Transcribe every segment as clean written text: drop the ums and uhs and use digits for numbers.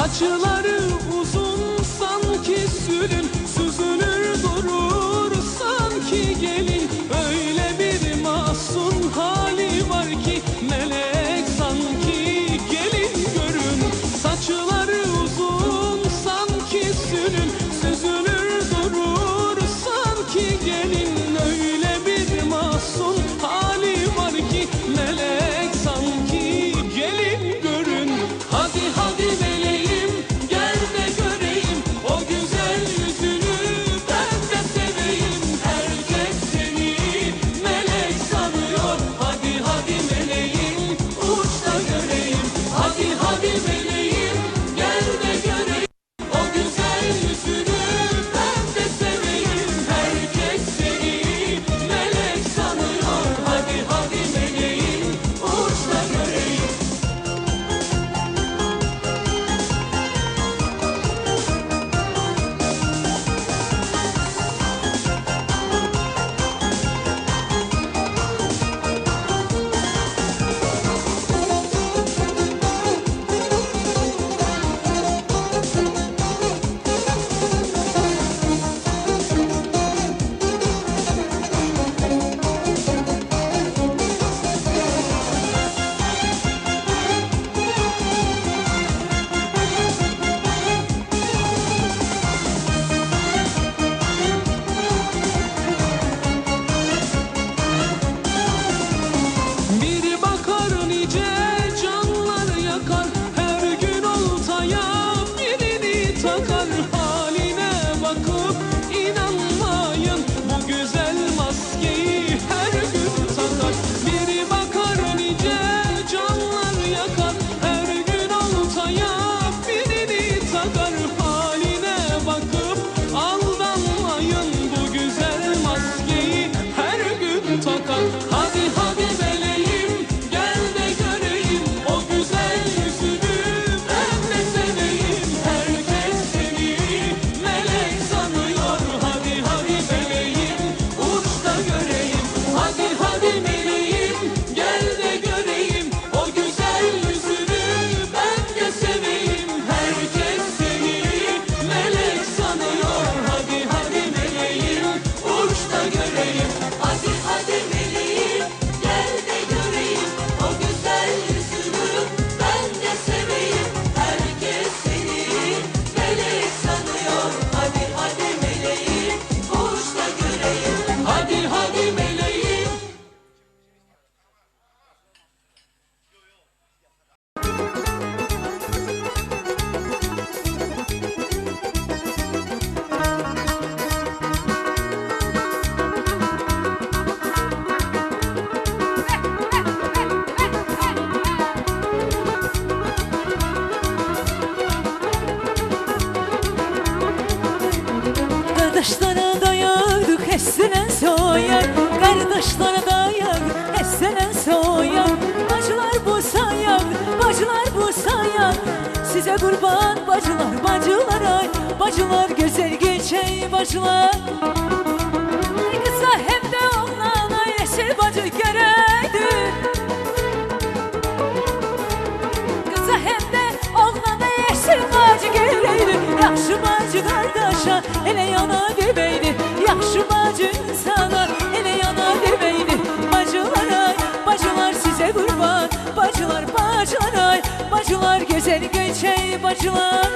Saçları uzun sanki sülün, süzülür durur sanki gelin. Öyle bir masum hali var ki melek sanki gelin görün. Saçları uzun sanki sülün, süzülür durur sanki gelin. Öyle bir masum hali var ki melek sanki gelin görün. Hadi hadi meleğim gel de göreyim o güzel yüzünü, ben de seveyim. Herkes seni melek sanıyor. Hadi hadi meleğim uç da göreyim. Hadi hadi meleğim gel de göreyim o güzel yüzünü, ben de seveyim. Herkes seni melek sanıyor. Hadi hadi meleğim uç da göreyim. Biri bakar nice canlar yakar, her gün oltaya birini takar. Haline bakıp inanmayın, bu güzel maskeyi her gün takar. Biri bakar nice canlar yakar, her gün oltaya birini takar. Haline bakıp aldanmayın, bu güzel maskeyi her gün takar. Hadi hadi meleğim gel de göreyim o güzel yüzünü, ben de seveyim. Herkes seni melek sanıyor. Hadi hadi meleğim uç da göreyim. Hadi hadi meleğim gel de göreyim o güzel yüzünü, ben de seveyim. Herkes seni melek sanıyor. Hadi hadi meleğim uç da göreyim. Hadi hadi meleğim gel de göreyim o güzel yüzünü, ben de seveyim. Herkes seni melek sanıyor. Hadi hadi meleğim uç da göreyim. Hadi hadi meleğim. Kardeşlere dayadık hessenen soyar, kardeşlere dayadık hessenen soyar. Bacılar bu sayak, bacılar bu sayak. Size kurban bacılar, bacılar ay, bacılar güzel geçey bacılar. Kısa hem de oğlana yeşil bacı gerektir. Kısa hem de oğlana yeşil bacı gerektir. Yaxşı bacı kardeşa ele yana demeydi, yaxşı bacı insana ele yana demeydi. Bacılar ay, bacılar size kurban, bacılar bacılar ay, bacılar güzel geçey bacılar.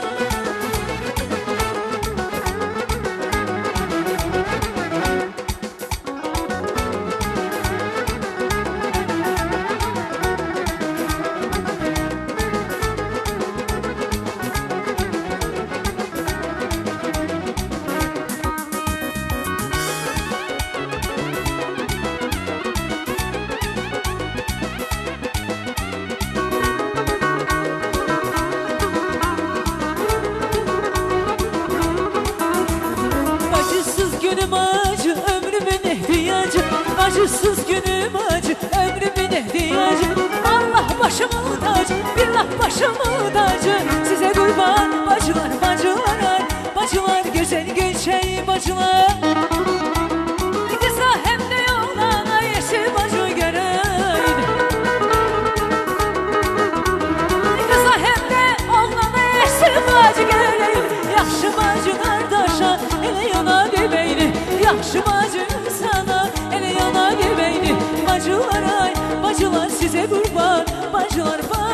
Bacısız günüm acı, ömrümün ihtiyacı. Bacısız günüm acı, ömrümün ihtiyacı. Allah başımın tacı, billah başımın tacı. Size kurban bacılar, bacılar ay, bacılar güzel geçey bacılar. Kısa hem de yolana yeşil bacı gereydi. Kısa hem de oğlana yeşil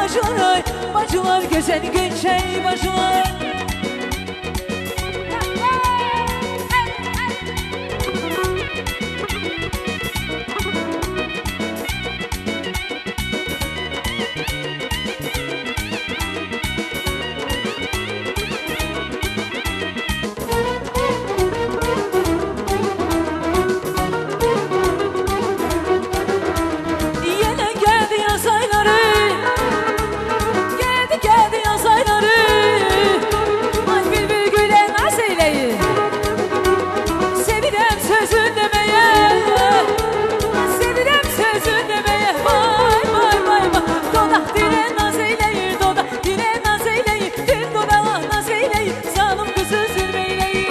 bacılar ay, bacılar güzel geçey bacılar. Yine geldi yaz ayları, geldi yaz ayları. Ay bülbül güle naz eyleyin, sevirem sözün demeye, sevirem sözün demeye. Vay vay vay vay, dodak dile naz eyleyin, dodak dile naz eyleyin, bir dodala naz eyleyin, zalim kızı zulmeyleyin.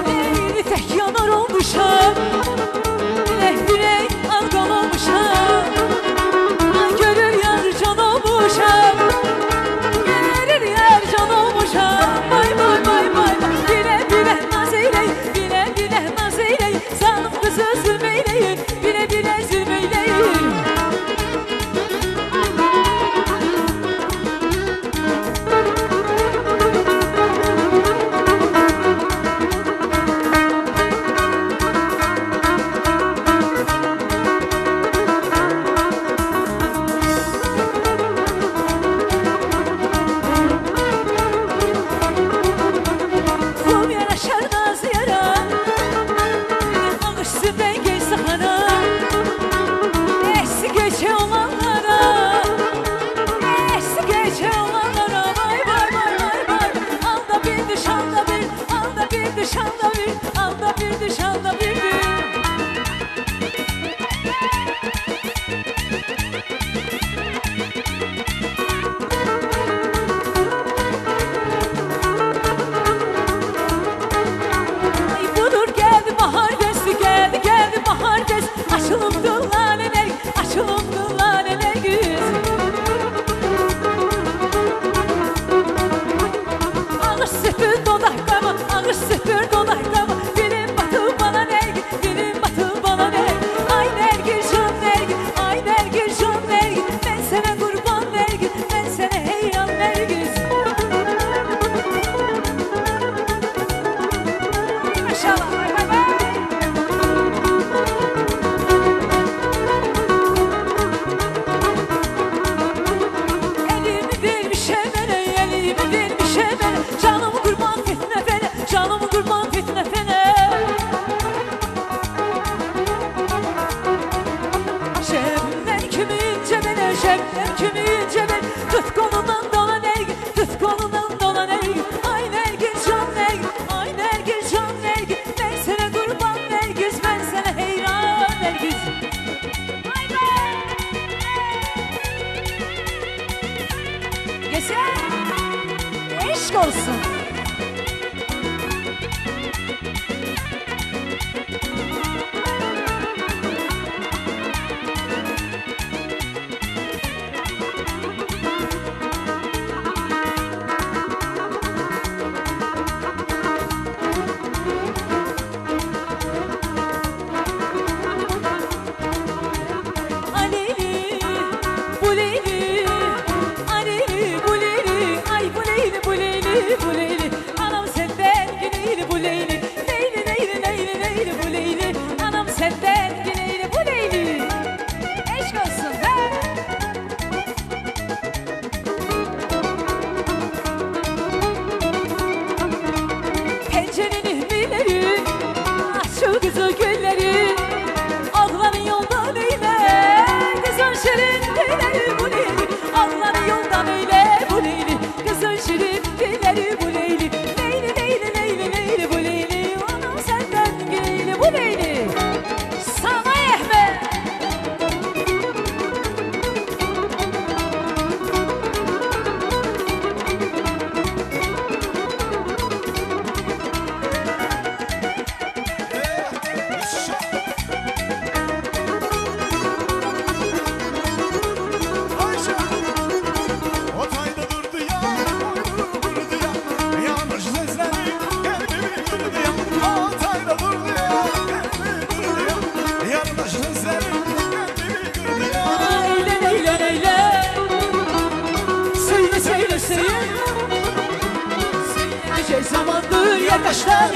Leyli tek yanar olmuşam, bilek algan olmuşam. Ay görür yar can olmuşam, görür yar can olmuşam. Vay vay vay vay, bile bile naz eyleyin, bile bile naz eyleyin, zalim kızı zulmeyleyin, bile bile zulmeyleyin. Kum yaraşar naz yara, alışsın ben geç sahana. Eski geçe olanlara, eski geçe olanlara. Vay vay vay vay vay, alda bir düş alda bir, alda bir düş alda bir, alda bir düş alda bir. Ay budur geldi bahar desi, geldi bahar des. Açılımdı laleler, açılımdı laleler güz. Ağır süpür dodaklarıma, ağır süpür dodaklarıma. Dilim batı bana nergin, dilim batı bana nergin. Ay nergin can nergin, ay nergin can nergin. Ben sana kurban nergin, ben sana heyran nergin. Maşallah vay vay vay. Elimi vermiş emene, elimi vermiş emene. Canımı kurban fitne fene, canımı kurban fitne fene. Şebnem kimi ince bene, şebnem kimi ince bene. Tut kolundan dolan ergin, tut kolundan dolan ergin. Ay nergin can nergin, ay nergin can nergin. Ben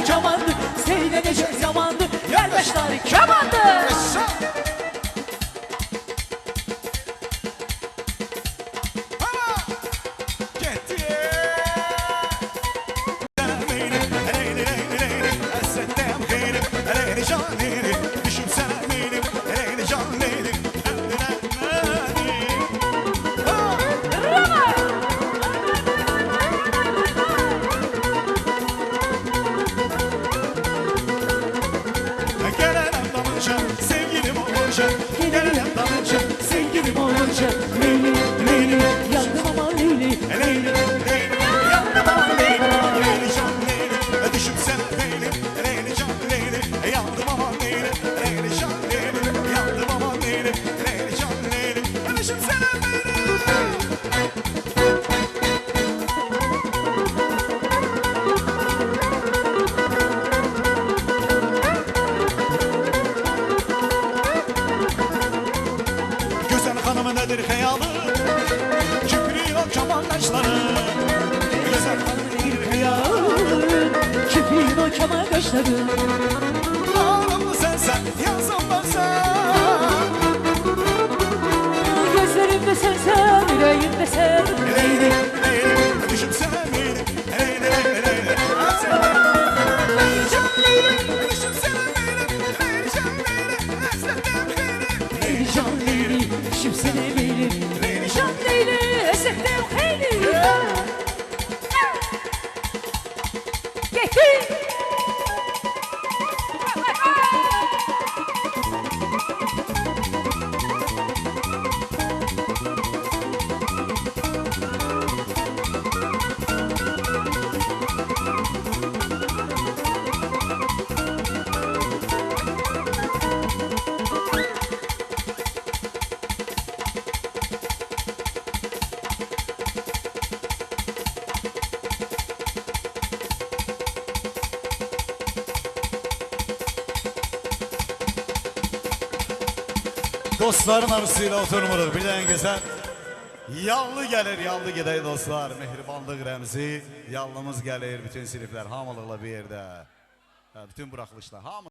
başları kamandı, seyredecek zamandı, yer başları kamandı. Gelelim dalınca, sevgilim olunca, Leyli, Leyli, yandım ama Leyli, Leyli, yandım ama Leyli, Leyli can Leyli, düşüp sana Leyli, Leyli can Leyli, yandım ama Leyli, Leyli can Leyli, yandım ama Leyli, Leyli can Leyli, düşüp sana Leyli. Nedir hayalı? Küpürüyor kaman kaşları. Güzel bir hayal, kirpiğin o kemal kaşları. ağlamlı sen, yazım ben sen. Gözlerimde sen, yüreğimde sen. Leyli, Leyli, düşüp sen Leyli, Leyli, Leyli, Leyli. Leyli can Leyli, düşüp sen Leyli, Leyli can Leyli, esnettim Leyli. Leyli can Leyli, şimdi seni Leyli. Leyli can Leyli, esnettim Leyli. Getir. Dostların arasıyla oturmuruz bilen güzel. Yallı gelir, yallı gider dostlar. Mehribanlık remzi. Yallımız gelir, bütün sinifler hamılıqla bir yerde. Bütün bırakılışlar hamı.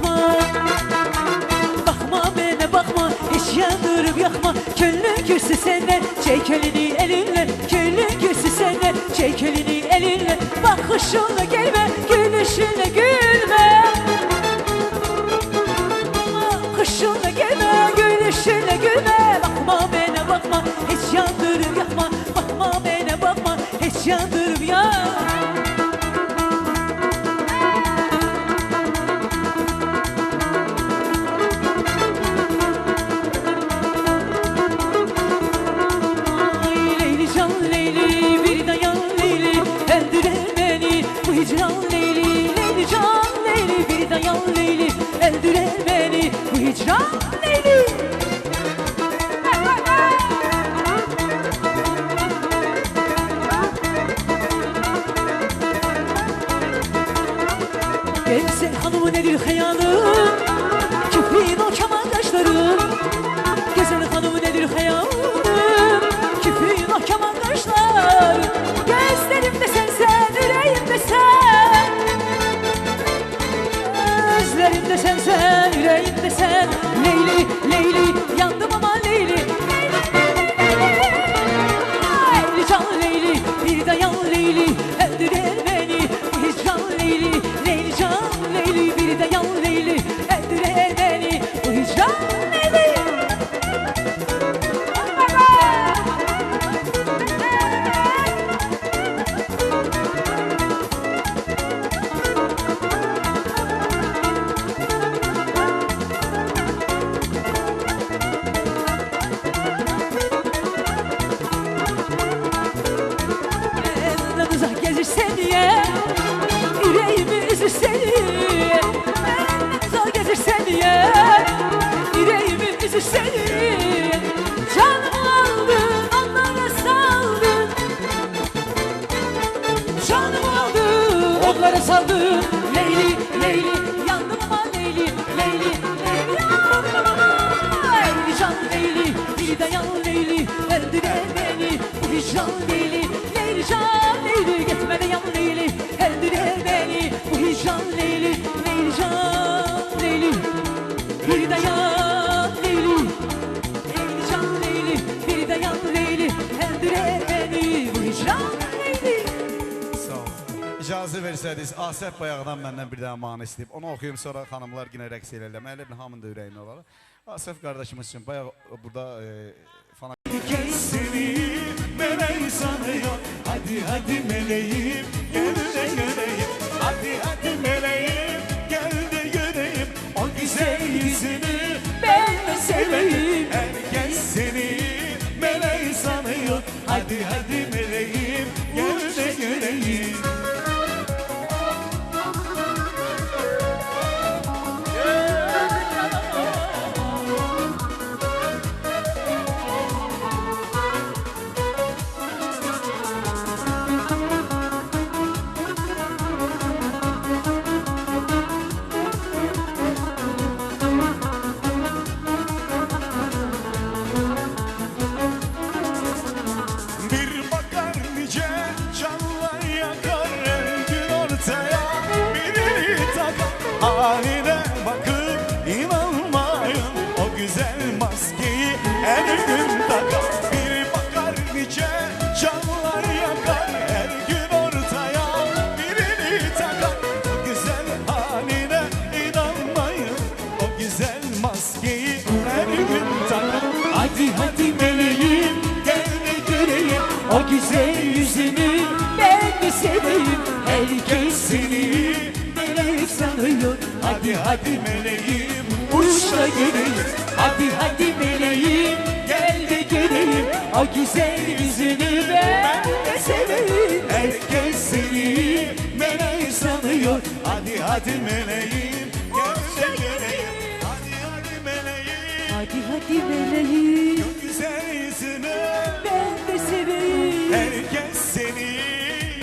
bakma. Bakma bana bakma, hiç yandırıp yakma. Könlün küssü senden, çek elini elinle. Könlün küssü senden, çek elini elinle. Bakışınla gelme, gülüşünle gülme. Bakışınla gelme, gülüşünle gülme. Bakma bana bakma, hiç yandırıp yakma. Bakma bana bakma, hiç yandırıp yakma. Hicran Leyli, Leyli can Leyli, bir dayan Leyli, öldüren beni bu hicran Leyli. Gelsen hanımı nedir hayalın, küprin o keman kaşların. Güzel hanımı nedir hayalın, küprin o keman kaşların. Gözlerimde sensen, yüreğimde sen. Gözlerimde sensen, yüreğimde sen. Leyli, Leyli, yandım ama Leyli. Leyli can Leyli, bir dayan Leyli, öldürer beni bu hicran Leyli. Leyli can Leyli, bir dayan Leyli, öldürer beni bu hicran Leyli. Gezirsen diye, yüreğimi üzürsen diye. Zor gezirsen diye, yüreğimi üzürsen diye. Canımı aldın, onlara saldın. Canımı aldın, onlara saldın. Leyli, Leyli, yandım ama Leyli, Leyli, Leyli, yandım ama. Leyli can Leyli, bir dayan Leyli, öldüren beni bu hicran Leyli. Leyli can Leyli, gitme de yan Leyli, öldürer beni bu hicran Leyli. Leyli can Leyli, bir dayan Leyli. Leyli can Leyli, bir dayan Leyli, öldürer beni bu hicran Leyli. Sağ ol. İcazə versəydiniz, Asəf bayaqdan məndən bir dənə mahnı istəyib. Onu oxuyum, sonra xanımlar yenə rəqs eləyirlər. Elə bir hamının da ürəyinə olar. Asəf qardaşımız üçün bayaq burada fana... Seni meleği sanıyor. Hadi hadi meleğim, gel de göreyim. Hadi hadi meleğim, gel de göreyim. O güzel yüzünü Ben de seveyim. herkes seni meleği sanıyor. Hadi hadi meleğim, gel de göreyim. Bir bakar nice canlar yakar her gün ortaya birini takar. Haline bakıp inanmayın, o güzel maskeyi her gün takar. Bir bakar nice canlar yakar her gün ortaya birini takar. O güzel haline inanmayın, o güzel maskeyi her gün takar. Hadi hadi meleğim, gel de göreyim. O güzel yüzünü ben de seveyim. Herkes seni melek sanıyor. Hadi hadi meleğim, Uç da göreyim. Hadi hadi meleğim, gel de göreyim. O güzel yüzünü ben de seveyim. herkes seni meleği sanıyor. Hadi hadi meleğim, gel de göreyim. Hadi hadi meleğim, Hadi hadi meleğim, güzel yüzünü ben de seveyim. herkes seni.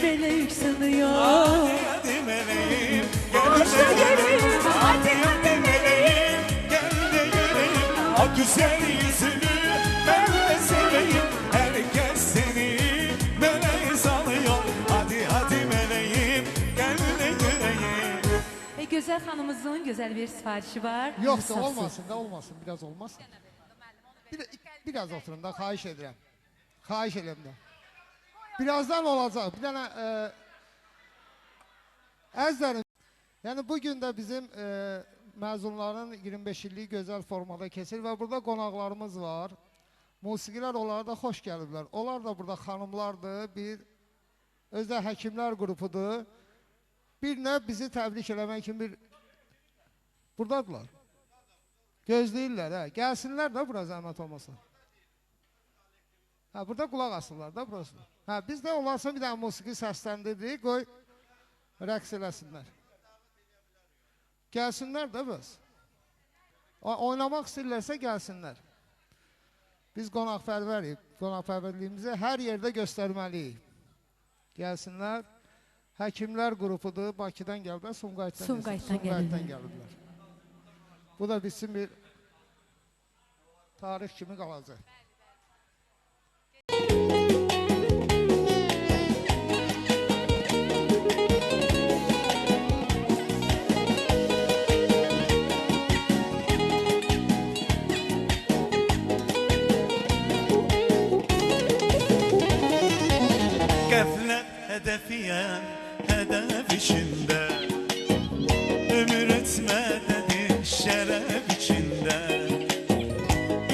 Melek sanıyor. Hadi hadi meleğim, gel Uç da de göreyim. göreyim. Hadi hadi meleğim, gel de göreyim. O güzel yüzünü ben de seveyim. Herkes seni meleği sanıyor. Hadi hadi meleğim, gel de göreyim. Güzel gözəl xanımımızın gözəl bir sifarişi var. Yoxsa Sağ olsun. olmasın da olmasın, biraz olmasın. Biraz oturun da, xahiş edirəm. Xahiş edirəm də. Birazdan olacaq. Bir dənə əzlərim. Yəni bugün də bizim məzunların 25 illik gözəl formada keçir və burada qonaqlarımız var. Musiqilər onlara da xoş gəliblər. Onlar da burada xanımlardır, bir özdə həkimlər qrupudur. Bir nə bizi təbrik eləmək kimi bir buradadılar. Gözləyirlər, hə. Gəlsinlər də bura zəhmət olmasa. Hə, burada qulaq asırlar da burası. Hə, biz də onlarsa bir dənə musiqi səsləndirdik, qoy rəqs eləsinlər. Gəlsinlər də biz. Oynamaq istəyirlərsə gəlsinlər. Biz qonaqpərvərik, qonaqpərvərliyimizi hər yerdə göstərməliyik. Gəlsinlər. Həkimlər qrupudur, Bakıdan gəliblər, Sumqayıtdan gəliblər. Bu da bizim bir tarix kimi qalacaq. Qəflət hədəfiyəm, hədəf içində ömür etmədədir şərəf içində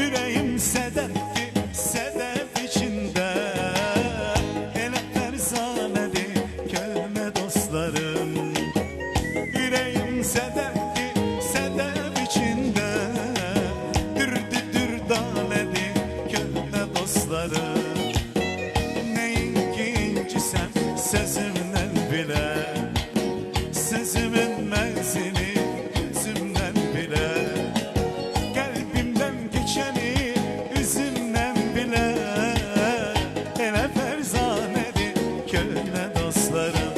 ürəyim sədəfdir, sədəf içində elə fərzanədir kölmə dostlarım ürəyim sədəfdir, sədəf içində dürdü dürdanədir kölmə dostlarım sözümdən bilə sözümün məzini gözümdən bilə qəlbimdən keçəni üzümdən bilə elə fərzanədir könlə dostlarım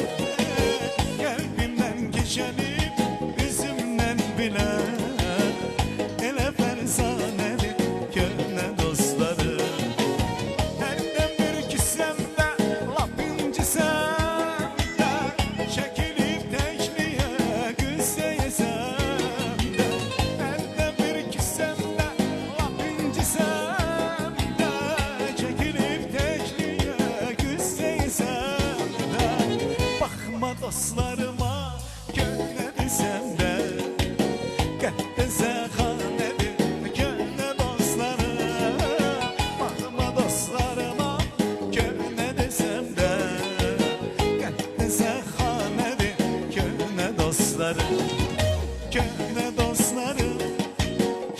qəlbimdən keçəni üzümdən bilə elə fərzanədir könlə dostlarım hərdən bir küsəm də lap incisəm dostlarıma gönlə desəm də qəhdə zəxanədir gönlə dostlarım baxma dostlarıma gönlə desəm də qəhdə zəxanədir gönlə dostlarım gönlə dostlarım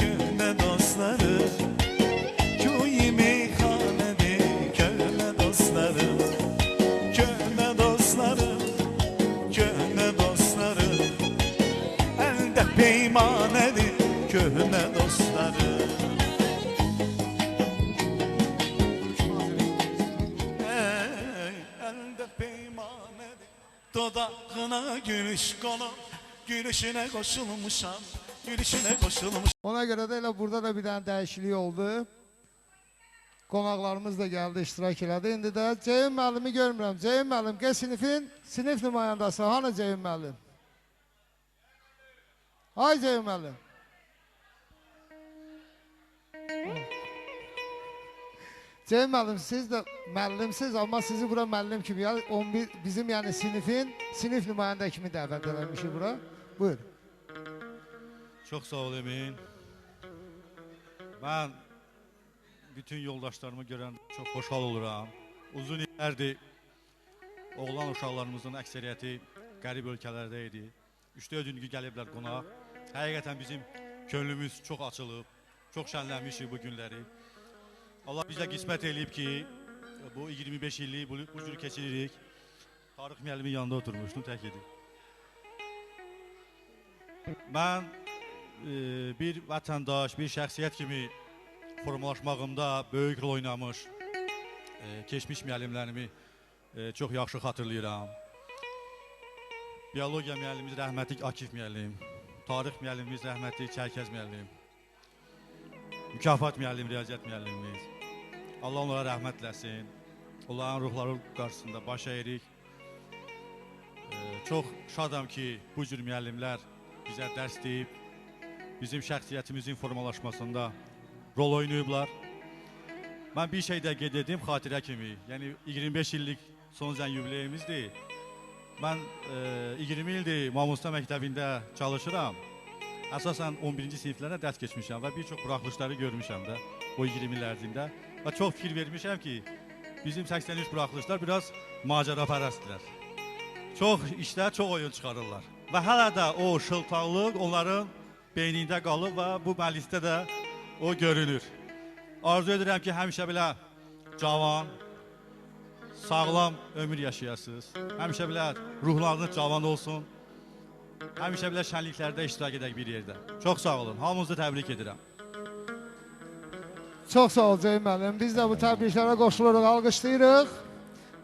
gönlə dostlarım köy meyxanədir gönlə dostlarım gönlə dostlarım köhnə dostlarım əldə peymanədir köhnə dostlarım əldə peymanədir dodağına gülüş qonub gülüşünə qoşulmuşam gülüşünə qoşulmuşam Ona görə də elə burada da bir dənə dəyişiklik oldu. Qonaqlarımız da gəldi, iştirak elədi. İndi də Ceyhun müəllimi görmürəm. Ceyhun müəllim, qeyd sinif nümayəndəsi. Hanı Ceyhun müəllim? Ay Ceyhun müəllim. Ceyhun müəllim, siz də müəllimsiz, amma sizi bura müəllim kimi, bizim yəni sinif nümayəndə kimi dəvət eləmişik bura. Buyur. Çox sağ ol Emin. Mən bütün yoldaşlarımı görən çox xoşhal oluram. Uzun illərdir oğlan uşaqlarımızın əksəriyyəti qərib ölkələrdə idi. 3-4 günkü gəliblər qonaq. Həqiqətən bizim könlümüz çox açılıb, çox şənlənmişik bu günləri. Allah bizə qismət eləyib ki, bu 25 illik bu cür keçiririk. Tarix müəllimin yanında oturmuşdum, tək idi. Mən bir vətəndaş, bir şəxsiyyət kimi formalaşmağımda böyük rol oynamış keçmiş müəllimlərimi çox yaxşı xatırlayıram. Biologiya müəllimimiz rəhmətlik Akif müəllim, tarix müəllimimiz rəhmətlik Çərkəz müəllim, mükafat müəllim, riyaziyyat müəllimimiz. Allah onlara rəhmət eləsin. Onların ruhları qarşısında baş əyirik. Çox şadam ki, bu cür müəllimlər bizə dərs deyib, bizim şəxsiyyətimizin formalaşmasında rol oynayıblar. Mən bir şey də qeyd edim xatirə kimi. Yəni 25 illik son zən yubileyimizdir. Mən 20 ildir Mamusta məktəbində çalışıram. Əsasən 11-ci siniflərə dərs keçmişəm və bir çox buraxılışları görmüşəm də o 20 il ərzində. Və çox fikir vermişəm ki, bizim 83 buraxılışlar biraz macərapərəstdirlər. Çox işlər, çox oyun çıxarırlar. Və hələ də o şıltaqlıq onların beynində qalıb və bu məclisdə də o görünür. Arzu edirəm ki, həmişə belə cavan, sağlam ömür yaşayasınız. Həmişə belə ruhlarınız cavan olsun. Həmişə belə şənliklərdə iştirak edək bir yerdə. Çox sağ olun. Hamınızı təbrik edirəm. Çox sağ ol Ceyhun müəllim. Biz də bu təbriklərə qoşuluruq, alqışlayırıq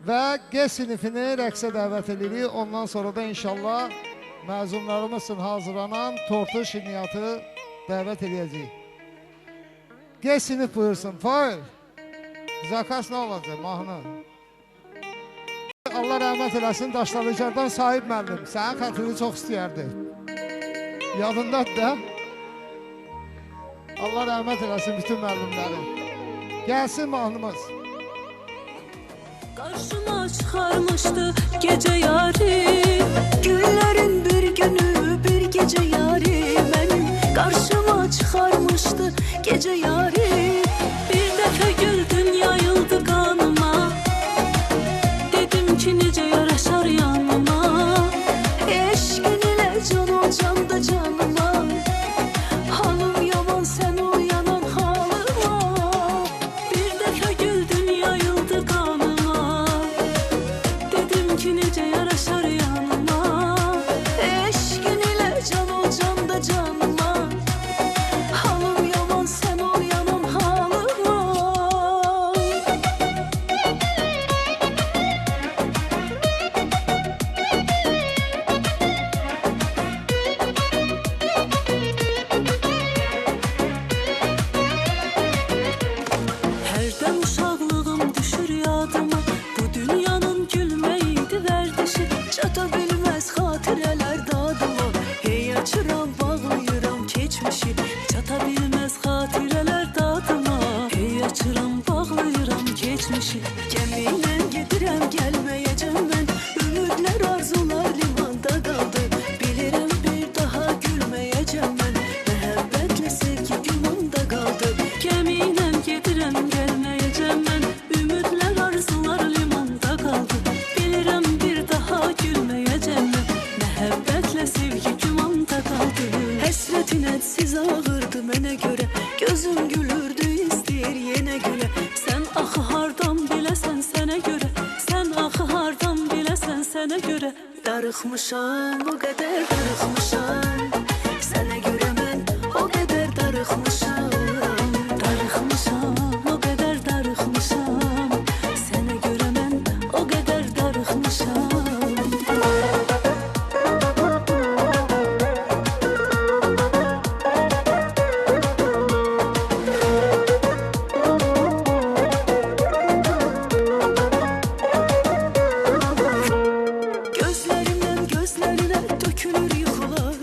və G sinifini rəqsə dəvət edirik. Ondan sonra da inşallah məzunlarımız üçün hazırlanan tortu, şirniyyatı dəvət edəcəyik. G sinif buyursun. Fail. Zakas nə olacaq? Mahnı. Allah rəhmət eləsin, Daşlalıcardan Sahib müəllim. Sənin xətrini çox istəyərdi. Yadındadır da. Allah rəhmət eləsin bütün müəllimləri. Gəlsin mahnımız. Karşıma çıkarmıştı gece yari, günlerin bir günü bir gece yari. Benim karşıma çıkarmıştı gece yari. Bir defa güldüm yayıldı kanıma, dedim ki nice yaraşar yanıma. Eşkin ile can olacağım da canıma, hanım yaman sen uyanan halıma. Bir defa güldüm yayıldı kanıma, dedim ki nice yaraşar yanıma. Eşkin ile can olacağım da canıma, hanım yaman sen uyanan halıma. Hərdən uşaqlığım düşür yadıma, bu dünyanın gülməydi vərdişi. Çata bilməz xatirələr dadıma, hey açıram bağlayıram keçmişi. Çata bilməz xatirələr dadıma, hey açıram bağlayıram keçmişi. Gəmiylə gedirəm gəlməyəcəm mən, ümidlər arzular limanda qaldı. Bilirəm bir daha gülməyəcəm mən, məhəbbətlə sevgi gümanda qaldı. Gəmiylə gedirəm gəlməyəcəm mən, ümidlər arzular limanda qaldı. Bilirəm bir daha gülməyəcəm mən, məhəbbətlə sevgi gümanda qaldı. Həsrətin hədsiz ağırdı mənə görə, gözüm gülürdü istəyir yenə gülə. Sən axı hardan biləsən sənə görə, sən axı hardan biləsən sənə görə. Darıxmışam, o qədər darıxmışam, sənə görə mən o qədər darıxmışam. Darıxmışam, o qədər darıxmışam, sənə görə mən o qədər darıxmışam. Gözlərimdən gözlərinə tökülür yuxular,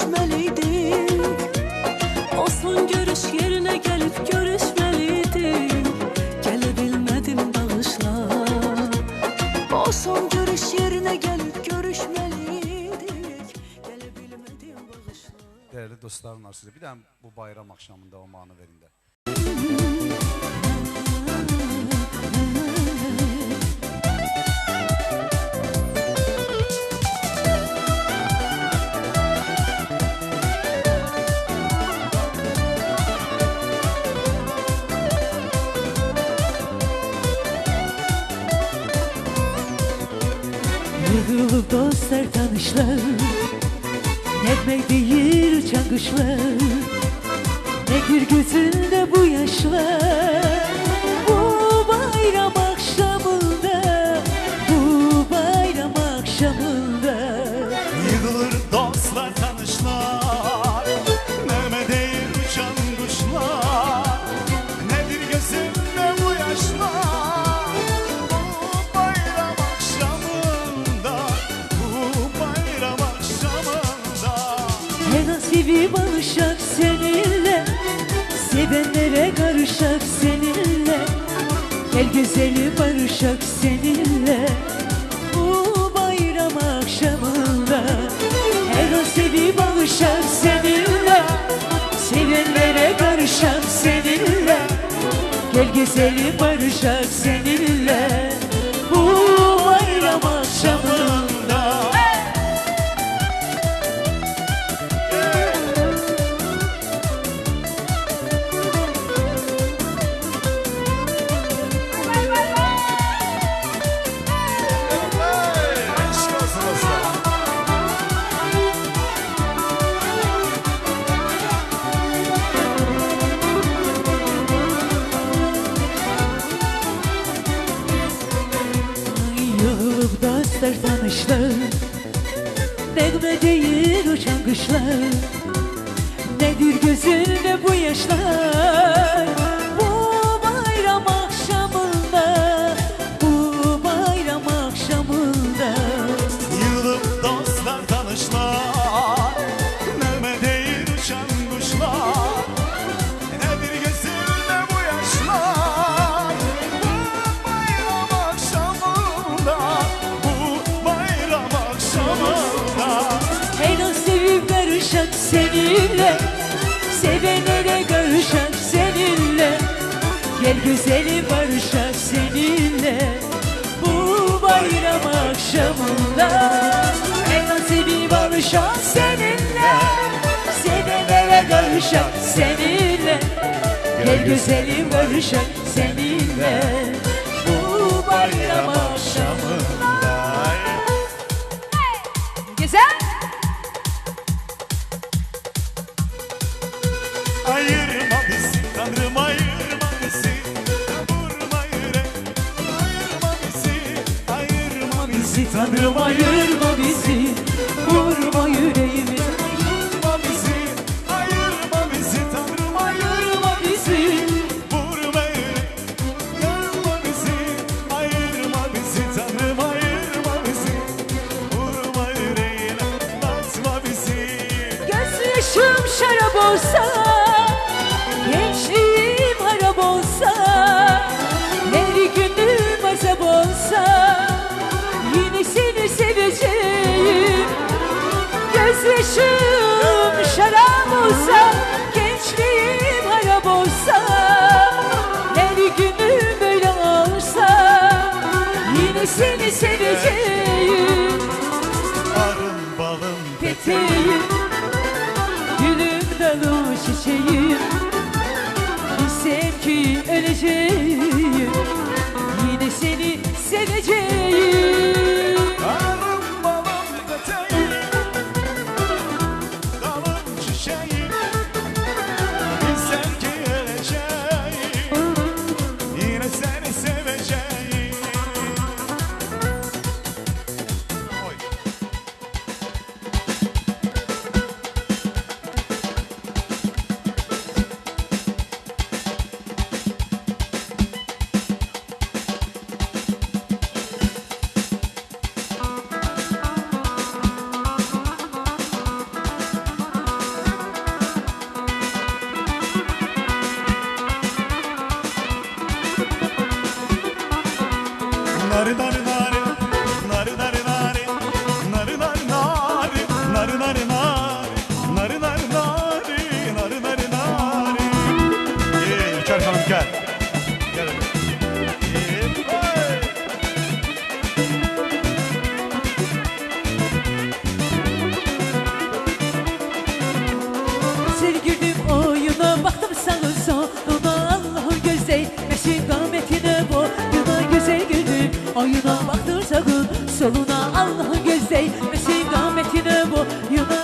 görüşmeliydik. O son görüş yerine gelip görüşmeliydik. Gelebilmedim bağışla. O son görüş yerine gelip görüşmeliydik. Gelebilmedim bağışla. Değerli dostlarım var size. Bir de bu bayram akşamında o manı verin de. Yığılıp dostlar tanışlar, Netmek değil uçan kuşlar, ne gül gözünde bu yaşlar. Bu bayram akşamında, bu bayram akşamında Yığılır dostlar tanışlar, Mehmet değil uçan kuşlar. Nedir gözümde bu yaşlar? Bu bayram akşamında, bu bayram akşamında. her nasibi barışak seninle, sevenlere karışak seninle. Gel güzelim barışak seninle, bu bayram akşamında. Her nasibi barışak seninle, sevenlere karışak seninle. Gel güzelim barışak seninle, bu bayram akşamında. Aşk olsun dostlar. Yığılıp dostlar tanışlar, Negme değil uçan kuşlar. Nedir gözünde bu yaşlar? Bu bayram akşamında, bu bayram akşamında. Yığılıp dostlar tanışlar, Mehmet değil uçan kuşlar. Nedir gözümde bu yaşlar? Bu bayram akşamında, bu bayram akşamında. Hey nasip karışak seninle, sevenlere karışak seninle. Gel güzelim barışak seninle, bu bayram akşamında. Hey nasibi barışak seninle, sevenlere karışak seninle. Gel güzelim barışak seninle, bu bayram akşamında. Güzel. Ayırma bizi Tanrım, ayırma bizi. Vurma yürek, ayırma bizi. Ayırma bizi Tanrım, Ayırma bizi, vurma yüreğimi. ayırma bizi. Ayırma bizi Tanrım, ayırma Bizi vurma yürek, ayırma bizi. Ayırma bizi Tanrım, ayırma bizi. Vurma yüreğine, atma bizi. gözyaşım şarap olsa, gençliğim harap olsa, her günüm azap olsa, yine seni seveceğim. Gözyaşım şarap olsa, gençliğim harap olsa, her günüm böyle olsa, yine seni seveceğim. Arın balım Peteğim, gülüm dalı çiçeğim, bilsem ki öleceğim, yine seni seveceğim. arın balım peteğim, dalım çiçeğim. Bilsem ki öleceğim, yine seni seveceğim. Oy. Esir girdim oyuna, baktım sağın sonuna. Allah'ın güzel meşikametine boyuna. Güzel girdim oyuna, baktım sağın soluna. Allah'ın güzel meşikametine boyuna.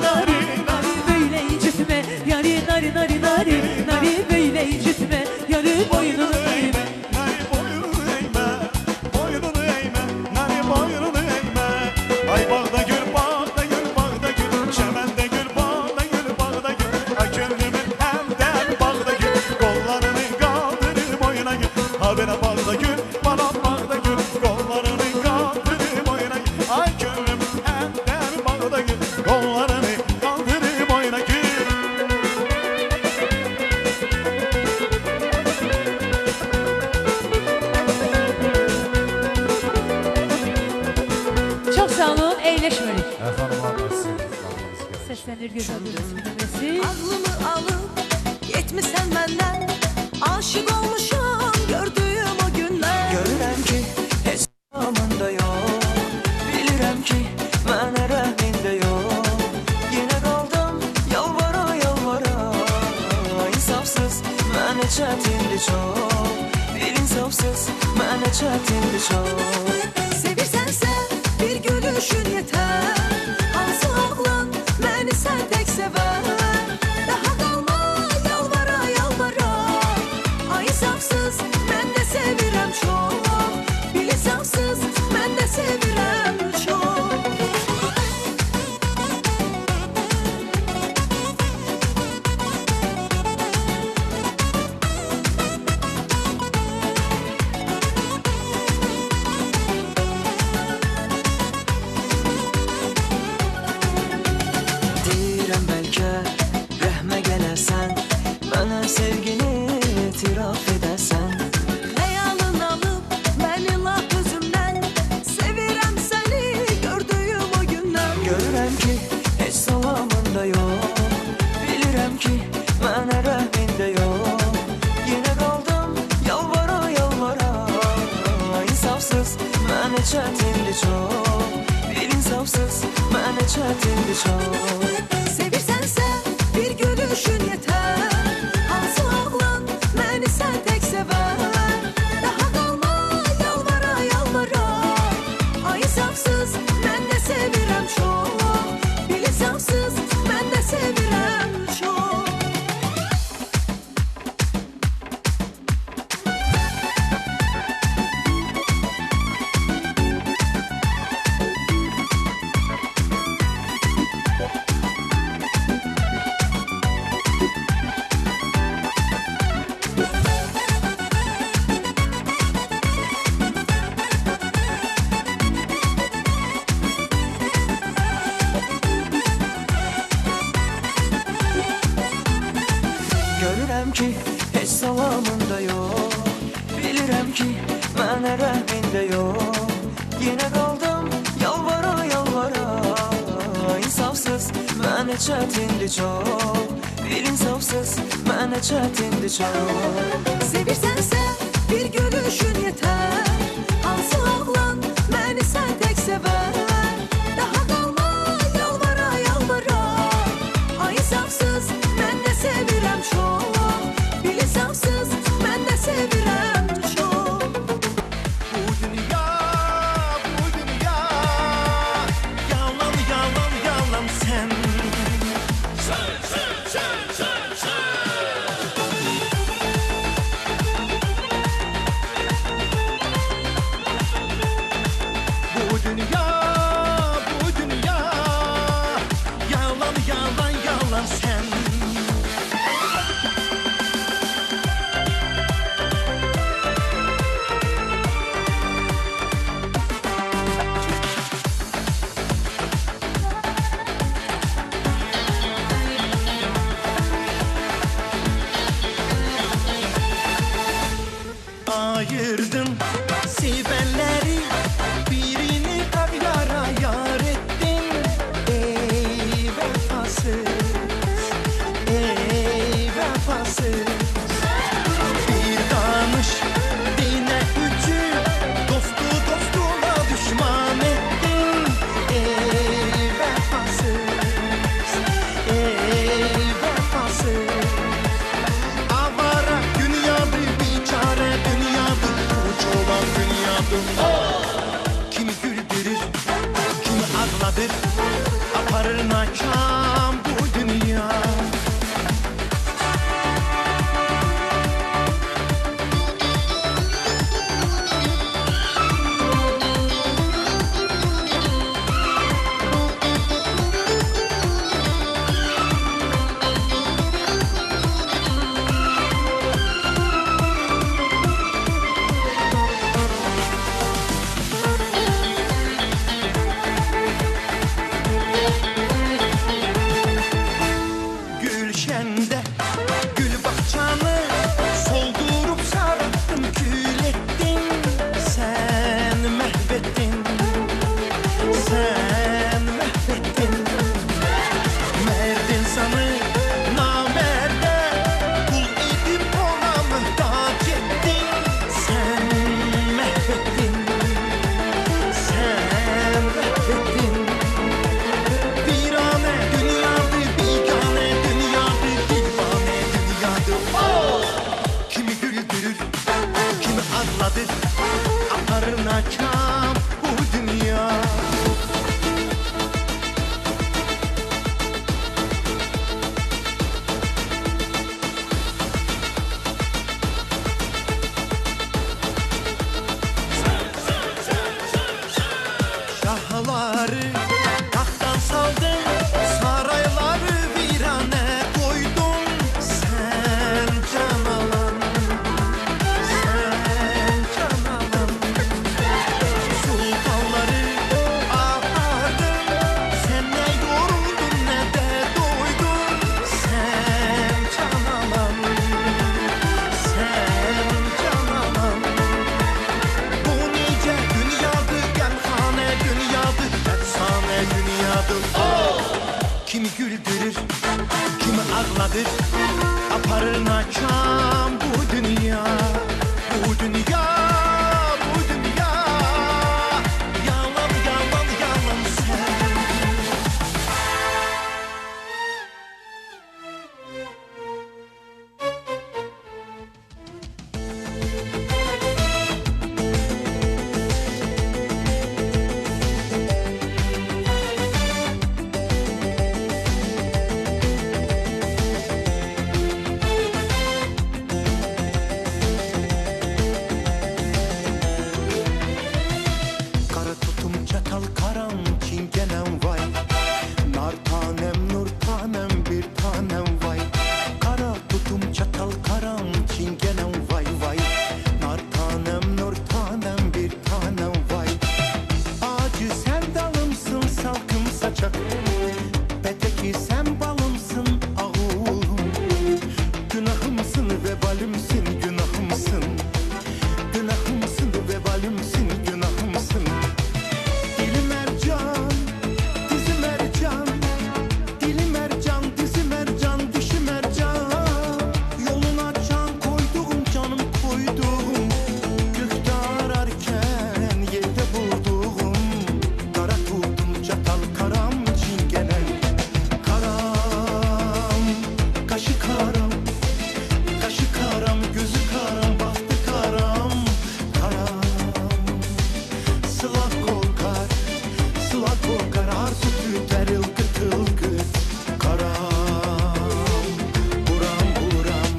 Nari nari böyle incitme, yari nari nari nari nari böyle incitme, yari boynunu eğme. Nari boynunu eğme, boynunu eğme, nari boynunu eğme. Ay bağda gül, bağda gül, bağda gül, çemende gül, bağda gül, bağda gül. Ay gönlümün hemden bağda gül, kollarını kaldırır boyuna gül. Ha bana bağda gül, bana bağda gül, kollarını kaldırır boyuna gül. Ay gönlümün hemden bağda gül, kollarını kaldırır boyuna gül. Çok sağ olun, eğleşmedik. Efendim var sizin kızlarınız gelmiş. Seslenir güzel bir Aklımı alıp gitmişsen benden. Aşık olmuşam gördüğüm o günler. Görürəm ki, heç zamanda yox. Bilirəm ki, mənə rəhmində yox. Yenə qaldım yalvara yalvara. İnsafsız mənə çətindir çox. Bir insafsız mənə çətindir çox. Sevirsənsə bir gülüşün yeter. Hansı oğlan məni sən tək sevər. Daha qalma yalvara yalvara. Ay insafsız mən də sevirəm çox. Bil insafsız mən də sevirəm çox. Deyirəm bəlkə rəhmə gələsən. Mənə sevgini etiraf edəsən. Xəyalın alıb məni lap özümdən. Sevirəm səni gördüyüm o gündən. Görürəm ki, heç salamında yox. Bilirəm ki, mənə rəhmində yox. Yenə qaldım yalvara yalvara. İnsafsız mənə çətindir çox. Bir insafsız mənə çətindir çox. Sevirsənsə bir gülüşün yeter. Hansı oğlan məni sən tək sevər. Daha qalma yalvara yalvara. Ay insafsız mən də sevirəm çox. Bil insafsız mən də sevirəm çox. Görürəm ki, heç salamında yox. Bilirəm ki, mənə rəhmində yox. Yenə qaldım yalvara yalvara. İnsafsız mənə çətindir çox. Bir insafsız mənə çətindir çox. Sevirsənsə bir gülüşün yeter. Hansı oğlan məni sən tək sevər. Daha qalma yalvara yalvara. Ay insafsız mən də sevirəm çox. Bil insafsız mən də sevirəm çox. Bu dünya yalan yalan yalan sen. Bu dünya yalan yalan yalan sen. Ayırdım sevenleri, birini kavyara yar ettim. Ey vefasız, bağladır Aparır nakam bu dünya Bu dünya Bu dünya Yalan yalan yalan sen Kara tutum çatal karam çingenem vay Nar tanem nur tanem bir tanem vay Kara tutum çatal karam çingenem vay vay Nar tanem nur tanem bir tanem vay Acı sen dalımsın salkım saçak Peteki sen balımsın ağulum Günahımsın vebalimsin günahımsın Günahımsın vebalimsin günahımsın Dilim ercan, dizim ercan Dilim ercan, dizim ercan, dişim ercan Yoluna can koyduğum canım koyduğum Gökte ararken yerde bulduğum Kara tutum çatal karam çingenen Karam, kaşı karam Kaşı karam, gözü karam, bahtı karam Karam Sıla kokar, arzu tüter ılgıt ılgıt Karam, buram buram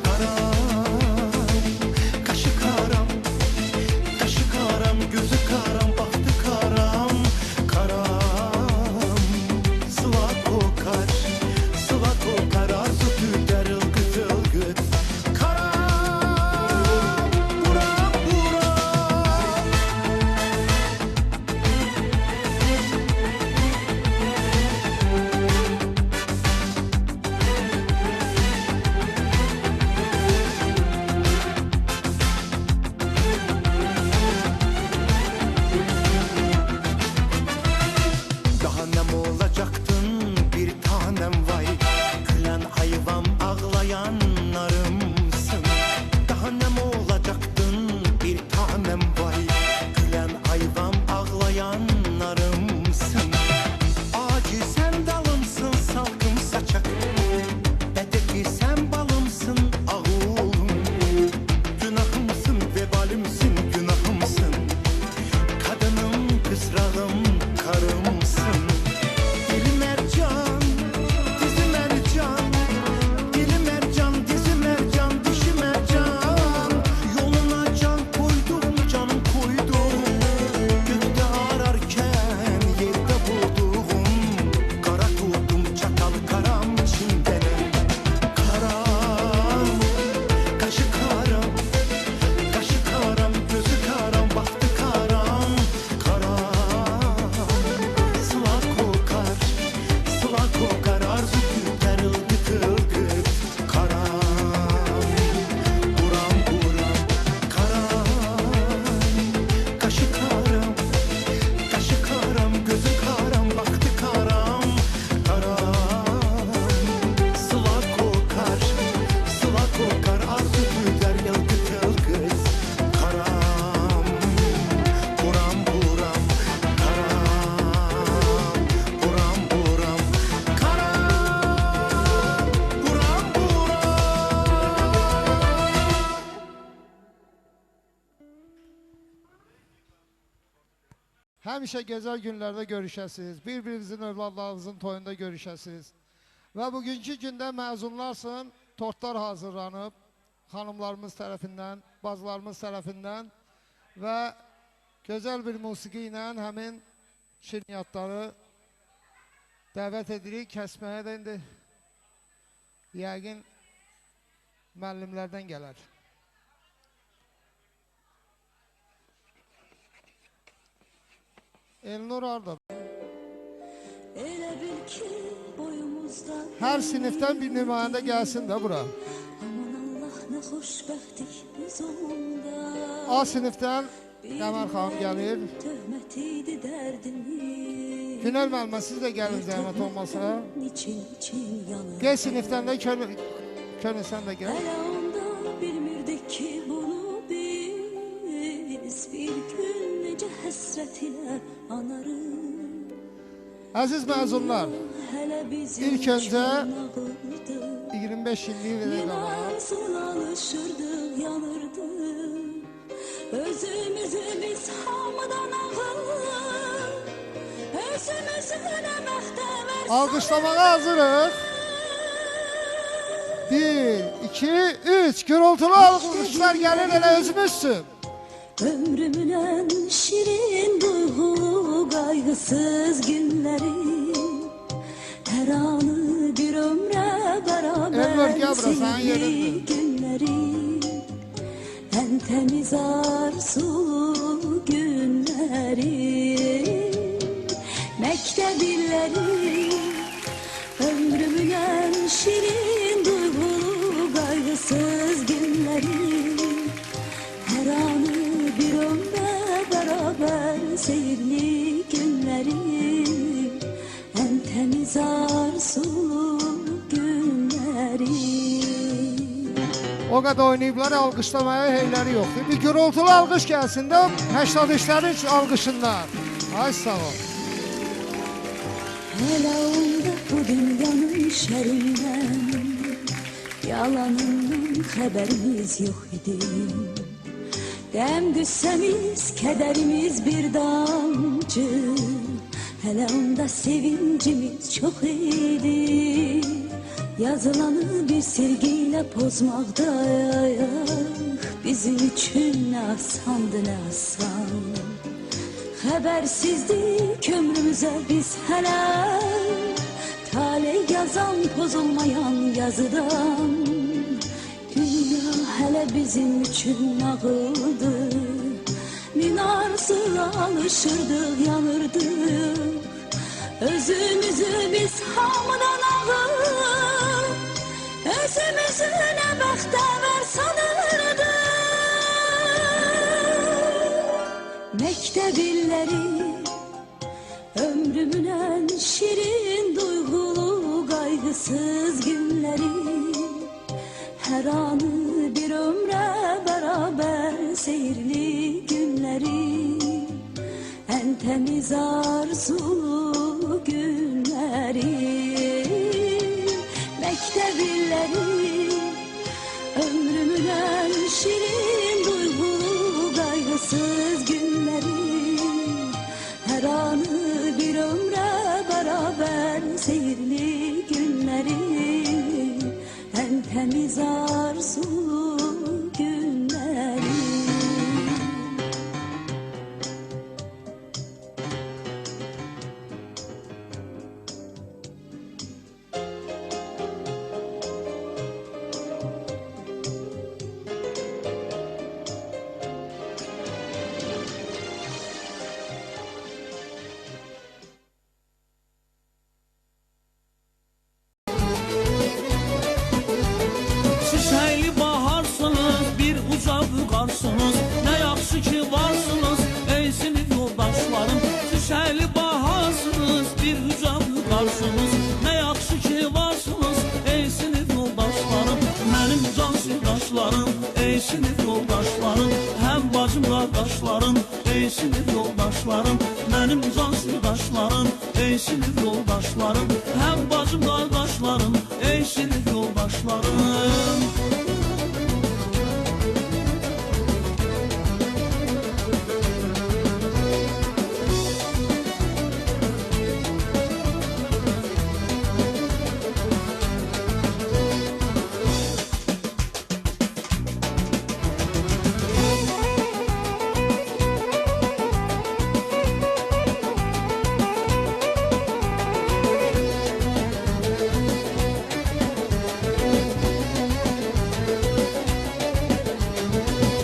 Karam, kaşı karam Gözü karam, bahtı karam Karam, sıla kokar Arzu tüter ılgıt ılgıt Karam, buram buram Daha ne mi olacaktın bir tanem vay Gülen hayvan ağlayan narımsın Daha ne mi olacaktın bir tanem vay Gülen hayvan ağlayan narımsın Acı sen dalımsın salkım saçak Bedeki sen balımsın ağulum Günahımsın vebalimsin günahımsın Kadınım kısrağım karımsın Dilim ercan, dizim ercan Dilim ercan, dizim ercan, dişim ercan Yoluna can koydum, canım koydum Gökte ararken yerde bulduğum Kara tutum çatal karam çingenen Karam, kaşı karam gözü karam, bahtı karam Karam, sıla kokar arzu tüter ılgıt ılgıt Karam, buram buram Karam, kaşı karam gözü karam, bahtı karam Karam, sıla kokar arzu tüter ılgıt ılgıt Karam, buram buram Karam, buram buram Karam, buram buram Həmişə gözəl günlərdə görüşəsiniz. Bir-birinizin övladlarınızın toyunda görüşəsiniz. Və bugünkü gündə məzunlar üçün tortlar hazırlanıb. Xanımlarımız tərəfindən, bacılarımız tərəfindən və gözəl bir musiqi ilə həmin şirniyyatları dəvət edirik. Kəsməyə də indi yəqin müəllimlərdən gələr. Elnur orada. Elə bil ki boyumuzda Hər sinifdən bir nümayəndə gəlsin də bura. Aman Allah nə xoşbəxtlik biz onda A sinifdən Qəmər xanım gəlir. Töhmət idi dərdimiz Günel müəllimə siz də gəlin zəhmət olmasa. için yanır. Gəl sinifdən də Könül sən də gəl. Hele onda bilmirdik ki bunu biz bir gün nece hasret ile anarız. Əziz məzunlar, Hele bizim İlk öncə için ağırdı. 25 illik verə qalar. Nasıl alışırdık yanırdı. Özümüzü biz hamıdan ağır. Özümüzü əməkdə versən. Alqışlamağa hazırıq. 1, 2, 3. Gürültülü alqışlar gəlir elə özümüzsün. Ömrümün en şirin duygu kaygısız günleri. Her anı bir ömre Enver, gel beraber buraya, sen yerinde. sevgili günleri. En temiz arzu günleri. Mektebilleri. Ömrümün en şirin duygu kaygısız günleri. Her anı bir ömre beraber seyirli günleri. En temiz arzu günleri. O qədər oynayıblar, alqışlamaya heyləri yoxdur. Bir gürültülü alqış gəlsin də 83'lerin alqışından. Ay sağ ol. Hele onda bu dünyanın şerinden yalanından haberimiz yok idi. Dem düşsemiz kederimiz bir damcı. Hele onda sevincimiz çok idi. Yazılanı bir silgiyle pozmakta bizim için ne asandı ne asan. Habersizdik ömrümüze biz hele. Talih yazan pozulmayan yazıdan. Dünya hele bizim için ağırdı. Minarsız alışırdık yanırdık. Özümüzü biz hamıdan ağır. Özümüzü ne bəxtəvər sanırdık. Mektebilleri. Ömrümün en şirin duygulu kaygısız günleri. Her anı bir ömre beraber seyirli günleri. En temiz arzulu günleri. Mektebilleri. Ömrümün en şirin duygulu kaygısız günleri. Her anı bir ömre beraber seyirli günleri. En temiz arzulu günleri. Çiçekli baharsınız, bir ucaq qarsınız. Ne yaxşı ki varsınız, ey sinif yoldaşlarım. Çiçekli baharsınız, bir ucaq qarsınız. Ne yaxşı ki varsınız, ey sinif yoldaşlarım. Mənim can sirdaşlarım, ey sinif yoldaşlarım. Hem bacım qardaşlarım, ey sinif yoldaşlarım. Mənim can sirdaşlarım, ey sinif yoldaşlarım. Hem bacım qardaşlarım, ey sinif yoldaşlarım.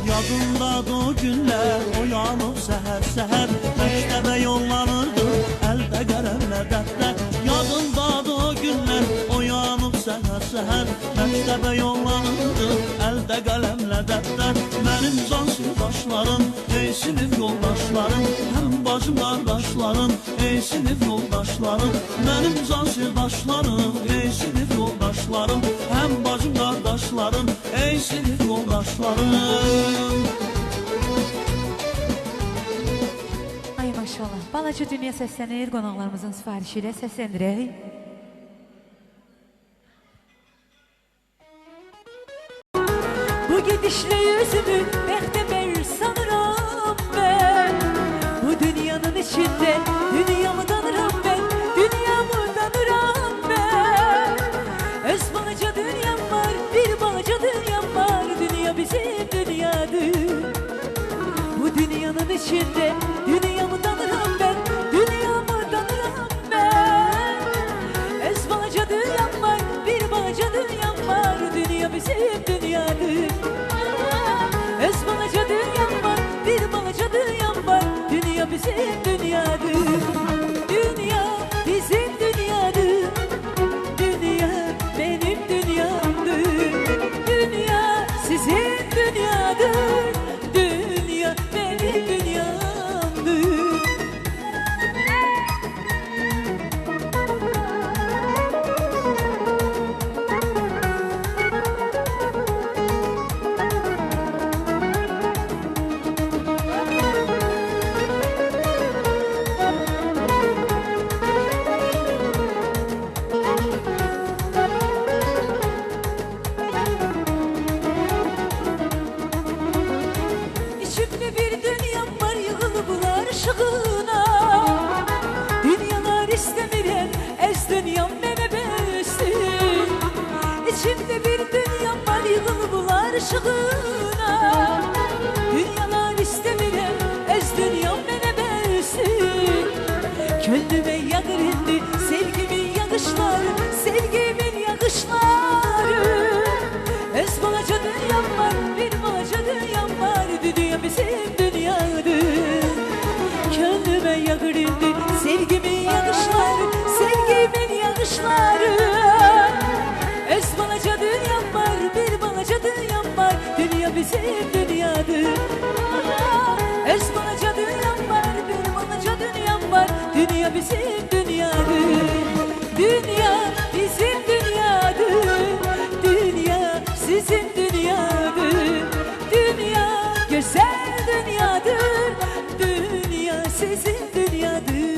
Yadımdadır o günler, uyanıp seher seher Məktəbə yollanırdı, əldə qələmlə dəftər. Yadımdadır o günlər, uyanıp seher səhər məktəbə yollanırdı, əldə qələmlə dəftər. Mənim can sirdaşlarım, ey sinif yoldaşlarım, həm bacım qardaşlarım, ey sinif yoldaşlarım. Mənim can sirdaşlarım, ey sinif yoldaşlarım, həm bacım qardaşlarım, ey sinif yoldaşlarım. Ay maşallah. Balaca Dünya səslənir, qonaqlarımızın sifarişi ilə səsləndirək. Bu gidişle yüzümü mehteber sanırım ben. Bu dünyanın içinde dünyamı tanırım ben. Dünyamı tanırım ben. Öz balaca dünyam var, bir balaca dünyam var. Dünya bizim dünyadır. Bu dünyanın içinde dünyamı tanırım ben. Dünyamı tanırım ben. Öz balaca dünyam var, bir balaca dünyam var. Dünya bizim dünyadır. Öz balaca dünyam var, bir balaca dünyam var. Dünya bizim dünyadır. Dünya bizim dünyadır. Dünya benim dünyamdır. Dünya sizin dünyadır. Dünya benim dünyamdır. İçimde bir dünyam var, yığılıblar ışığına. Dünyalar istemirem, ez dünyam mene bessin. İçimde bir dünyam var, yığılıblar ışığına. Dünyalar istemirem, ez dünyam mene bessin. Gönlüme yağır indi sevgimin yağışları, sevgimin yağışları. Ez balaca dünyam var, bir balaca dünyam var. Dünya bizim dünyadır. Gönlüme yağır indi sevgimin yağışları, sevgimin yağışları. Ez balaca dünyam var, bir balaca dünyam var. Dünya bizim dünyadır. Ez balaca dünyam var, bir balaca dünyam var. Dünya bizim dünyadır. Dünya bizim dünyadır. Dünya sizin dünyadır. Dünya güzel dünyadır. Dünya sizin dünyadır.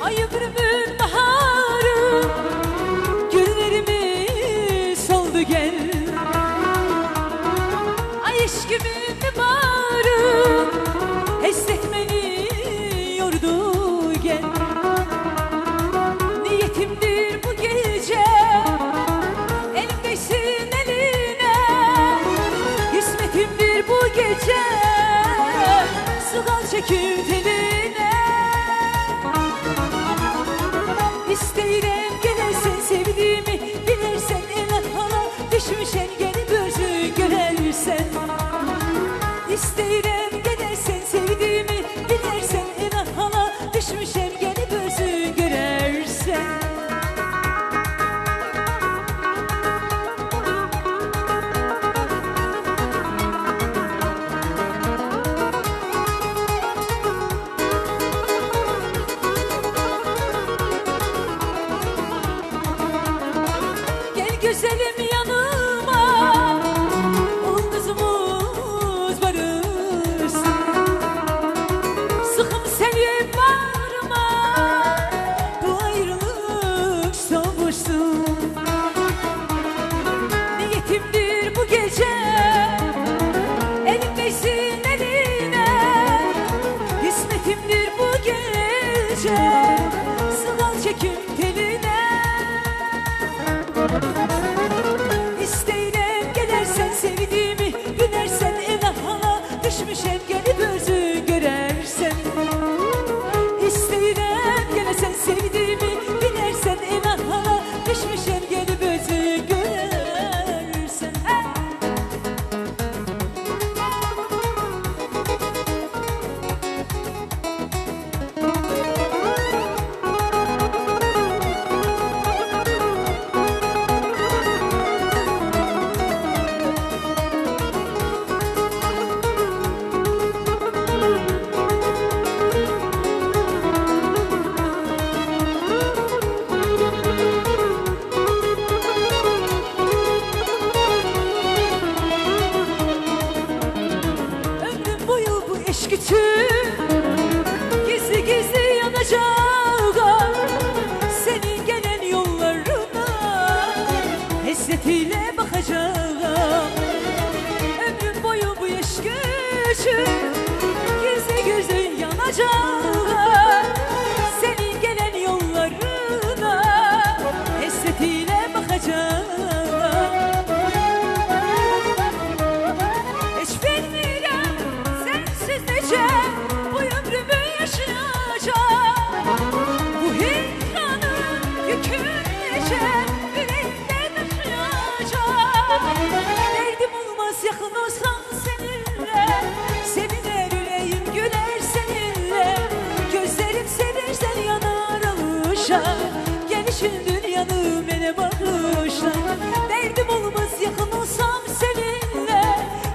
Ay ömrümün baharı, güllerimi soldu gel. Ay eşkimin bağrı, esnetmeni yordu gel. Niyetimdir bu gece, elimdesin eline. Hizmetimdir bu gece, sıgal çekip teline. İsteyirem gelirsen sevdiğimi bilirsen, ele hala düşmüşen gelip özü görersen. İsteyirem gelirsen sevdiğimi bilirsen, ele hala düşmüşen gelip özü görersen. Gel güzelim yanıma, ol kızımız barışsın. bakacağım senin gelen yollarına, hasretiyle bakacağım. Hiç bilmirəm sensiz necə bu ömrümü yaşayacağım. Bu hicranın yükünü necə yüreğimde taşıyacağım. Derdim olmaz yakın olsam seninle, seviner yüreğim güler seninle. Gözlerim sevinçten yanar alışa, gelişin dünyanı bana bağışla. Derdim olmaz yakın olsam seninle,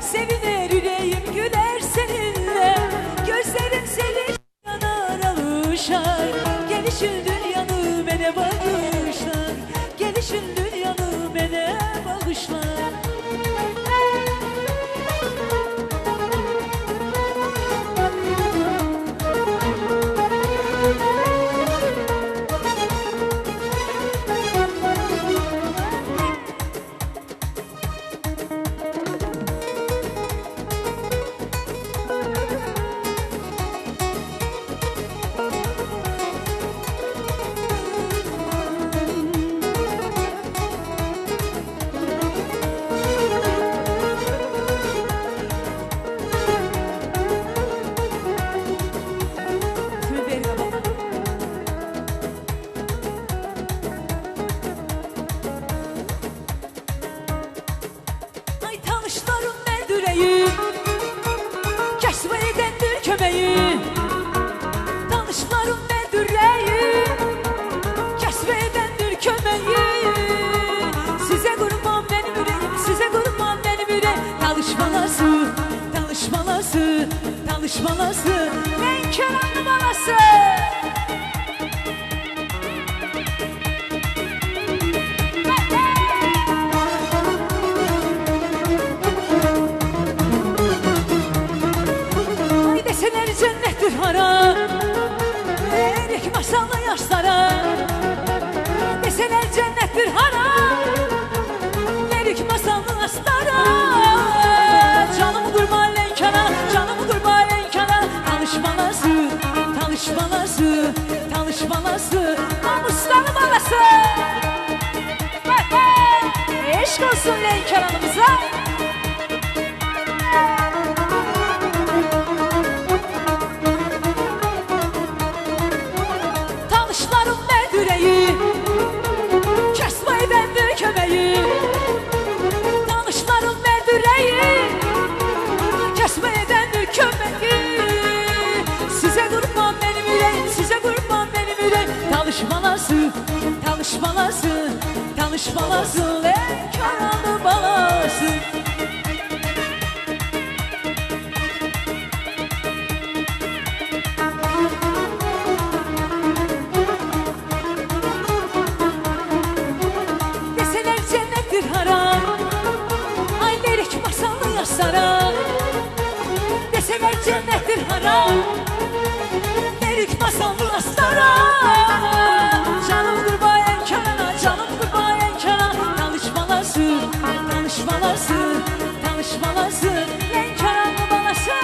seviner yüreğim güler seninle. Gözlerim sevinçten yanar alışa, gelişin dünyanı bana bağışla. Gelişin dünyanı bana bağışla. Ay tanışlarım neldüreyim, kəsb edəndir köməyi. Tanışlarım neldüreyim, kəsb edəndir köməyi. Sizə qurban benim ürəyim, sizə qurban benim ürəyim. Tanışmalası, tanışmalası, tanışmalası, Lənkəranlı balası. Ay deseler cennettir hara, erik masallı yaşlara. Deseler cennettir hara, erik masallı yaşlara. Canım kurban Lənkərana, canım kurban Lənkərana. Tanışmalası, tanışmalası, tanışmalası, namusları balası. Eşk olsun Lənkəranımıza. Tanışlarım neldüreyi, kəsb edəndir köməyi. Tanışlarım neldüreyi, kəsb edəndir köməyi. Sizə qurban benim ürəyim, sizə qurban benim ürəyim. Tanışmalası, tanışmalası, tanışmalası, Lənkəranlı balası. Deseler cennettir hara, ay lirik masallı yaşlara. Deseler cennettir hara, lirik masallı yaşlara. Canım kurban Lənkərana, canım kurban Lənkərana. Tanışmalası, tanışmalası, tanışmalası, Lənkəranlı balası.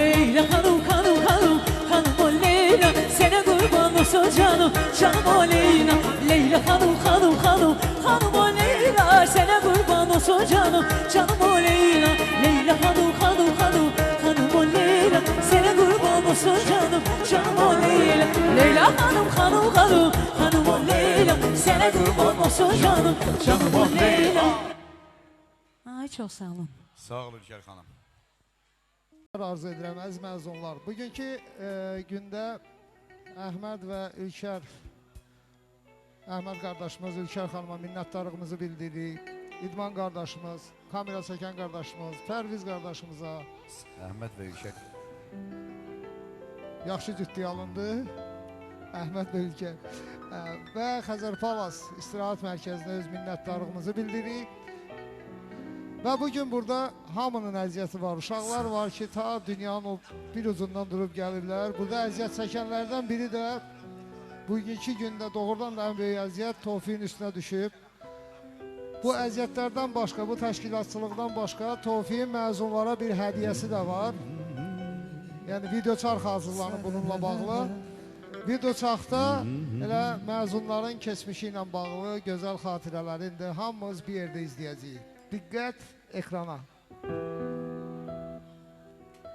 Leyla hanım hanım hanım hanım o Leyla, sana kurban olsun canım canım o Leyla. Leyla hanım hanım hanım hanım o Leyla, sana kurban olsun canım canım o Leyla. Leyla hanım hanım hanım hanım o Leyla, sana kurban olsun canım canım o Leyla. Leyla hanım hanım hanım hanım o Leyla, sana kurban olsun canım canım o Leyla. Ay çok sağ olun. Sağ ol Ülker xanım. Arzu edirəm əziz məzunlar. Bugünkü gündə Əhməd və Ülker, Əhməd qardaşımız Ülker xanıma minnətdarlığımızı bildiririk. İdman qardaşımız, kamera çəkən qardaşımız, Pərviz qardaşımıza Əhməd və Ülker. yaxşı ciddiyə alındı. Əhməd Bölgə və Xəzər Palas İstirahət Mərkəzinə öz minnətdarlığımızı bildiririk. Və bugün burada hamının əziyyəti var. Uşaqlar var ki, ta dünyanın o bir ucundan durub gəlirlər. Burada əziyyət çəkənlərdən biri də bugünkü gündə doğrudan da ən böyük əziyyət Tofiqin üstünə düşüb. Bu əziyyətlərdən başqa, bu təşkilatçılıqdan başqa Tofiqin məzunlara bir hədiyəsi də var. Yəni video çarx hazırlanıb bununla bağlı. Video çarxda elə məzunların keçmişi ilə bağlı gözəl xatirələrində hamımız bir yerdə izləyəcəyik. Diqqət ekrana.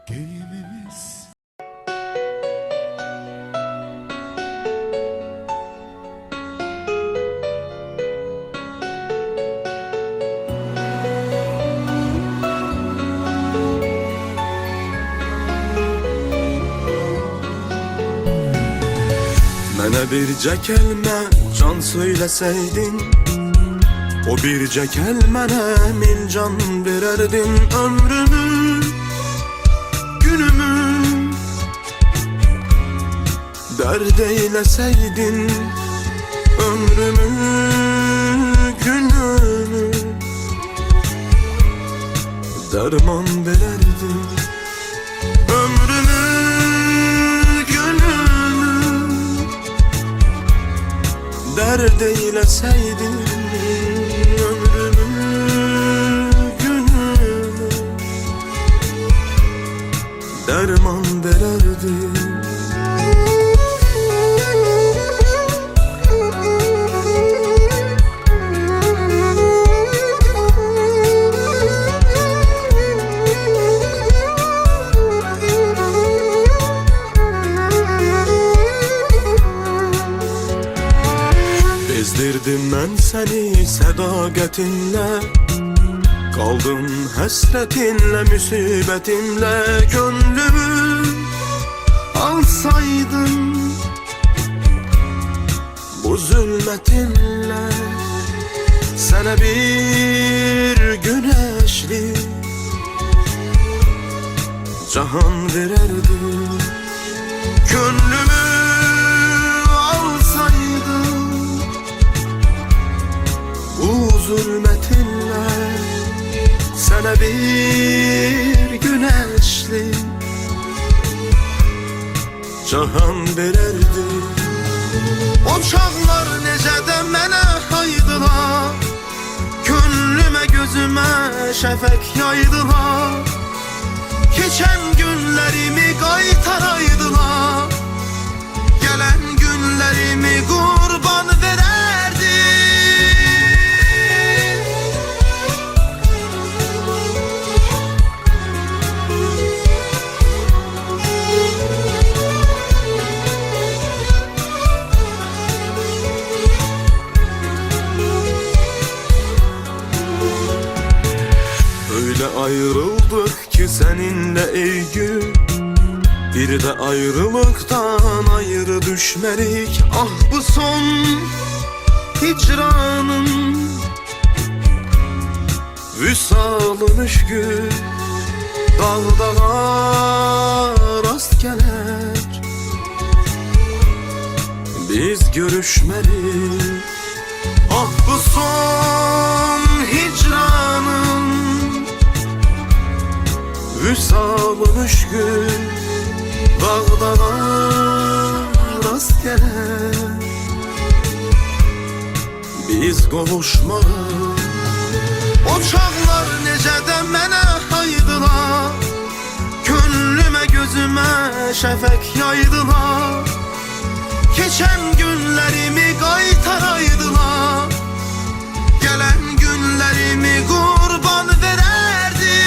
Gemimiz Mənə bircə kəlmə can söyləsəydin, o bircə kəlmənə min can verərdin. Ömrümü, günümü dərd eyləsəydin, ömrümü, günümü dərman verərdin. Ömrümü, günümü dərd eyləsəydin, ömrümü, günümü dərman verərdin. Bezdirdim mən səni sədaqətinlə, qaldım həsrətinlə, müsibətimlə. Gönlümü alsaydın bu zülmətinlə, sənə bir güneşli cahan verərdim. Gönlümü alsaydın bu zulmətinlə, sənə bir güneşli cahan verərdi. O çağlar necə də mənə haydılar, könlümə gözümə şəfək yaydılar. Keçən günlərimi qaytaraydılar, gələn günlərimi qurban verərdi. Öyle ayrıldık ki seninle ey gün, bir de ayrılıktan ayrı düşmelik. Ah bu son hicranın, vüsalın üşkü dağdağa rast gelir. Biz görüşmelik. Ah bu son hicranın, vüsalın üşkü dağdağa rast gelir. Biz qovuşmalı. O çağlar necə də mənə haydılar, könlümə gözümə şəfək yaydılar. Keçən günlərimi qaytaraydılar, gələn günlərimi qurban verərdi.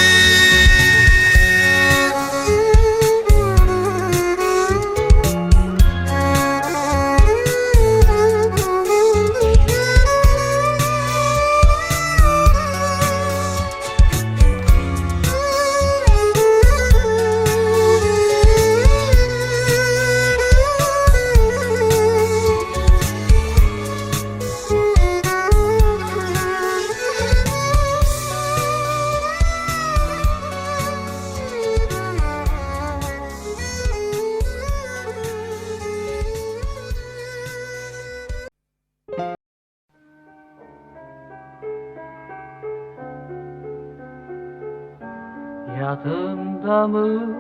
Yadımda mı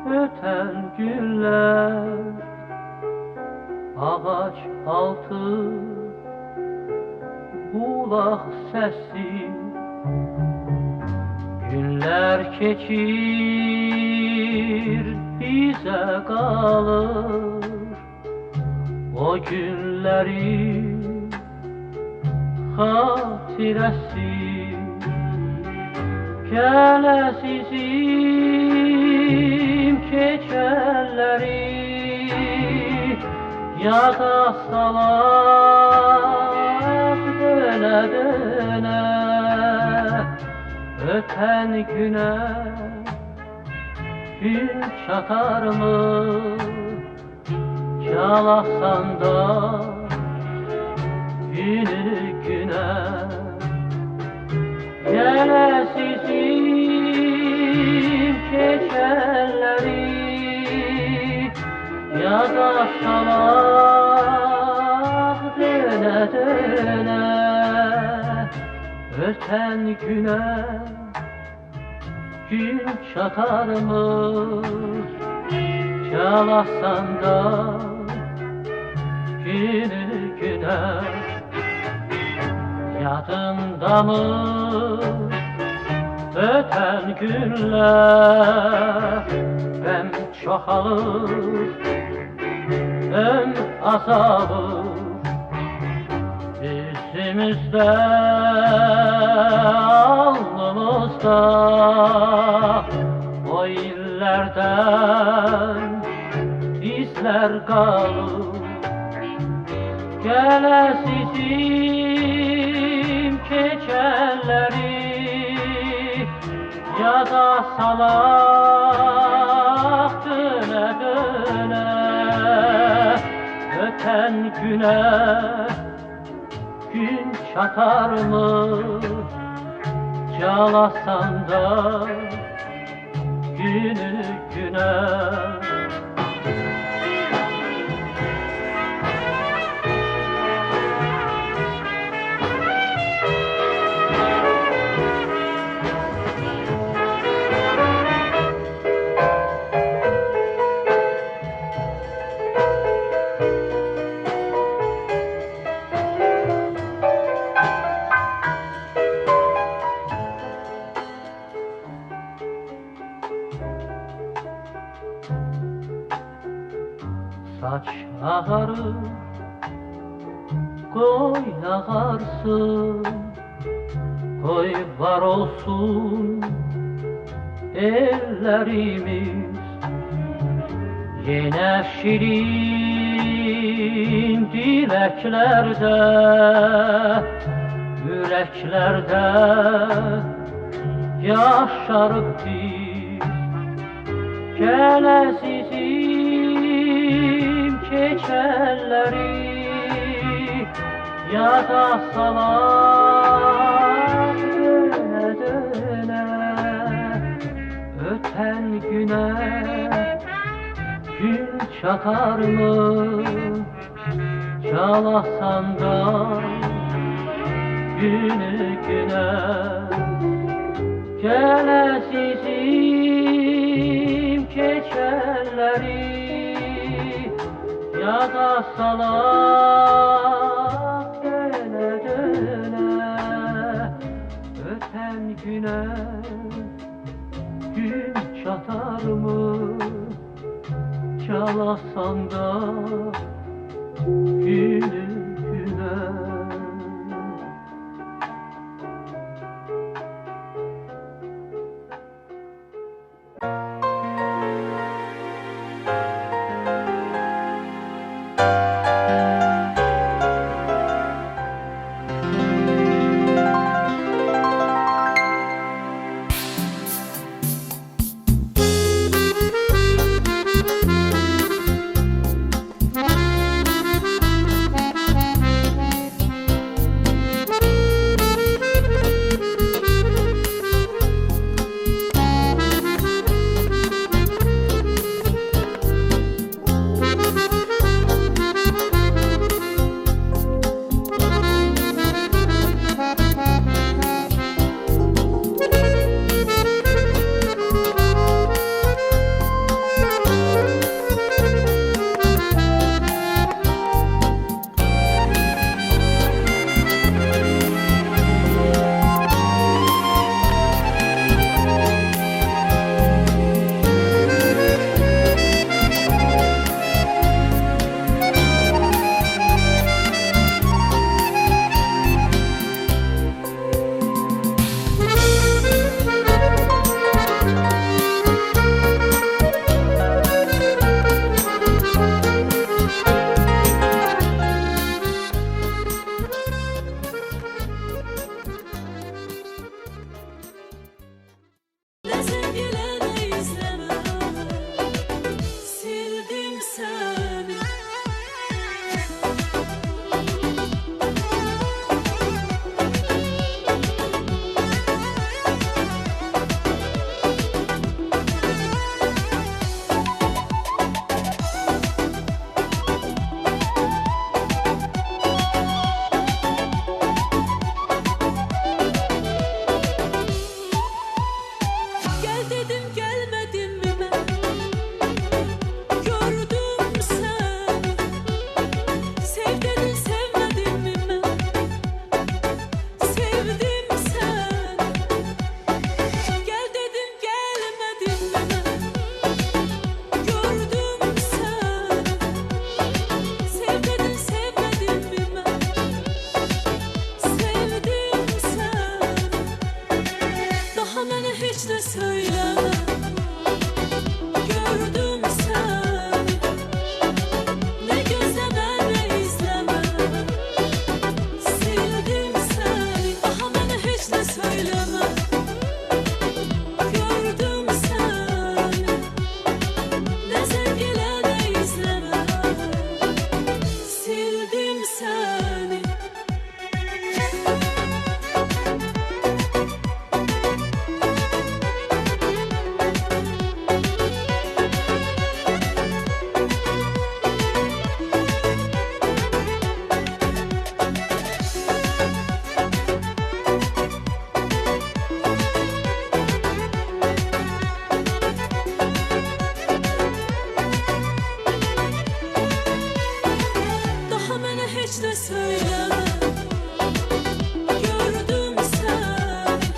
öten günler, ağaç altı bulaq səsi. Günler keçir, bize kalır o günlerin hatirəsi. Gələsizim keçənləri yada salaq dönə dönə. Öten güne gün çatar mı? Çalasan da günü güne. Gələsizim keçənləri yada salaq dönə dönə. Öten güne gün çatar mı? Çalasan da günü güne. Yadında mı öten günler? Qəm çoxalır, ömr azalır yüzümüzde, alnımızda. O illerden izler kalır. Gələsizim keçənləri yada salaq dönə dönə. Öten güne gün çatar mı? Çalasan da günü güne. Saç ağarır, koy ağarsın, koy var olsun ellerimiz. Yine şirin dileklerde, yüreklerde yaşarıp biz. Gələsizim keçənləri yada salaq dönə dönə. Öten güne gün çatar mı? Çalasan da günü güne. Gələsizim keçənləri yada salaq dönə dönə. Öten güne gün çatar mı? Çalasan da günü güne. seni. Gel dedim gelmedin mi ben? Gördüm seni. Sev dedin sevmedin mi ben? Sevdim seni. Gel dedim gelmedin mi ben? Gördüm seni. Sev dedin sevmedin mi ben? Sevdim seni. Daha mənə heç nə söyləmə. Gördüm səni. Nə gözləmə, nə izləmə. Sevdim səni. Daha mənə heç nə söyləmə. Gördüm səni. Nə zəng elə, nə izləmə. Sevdim səni. Daha mənə heç nə söyləmə. Gördüm səni.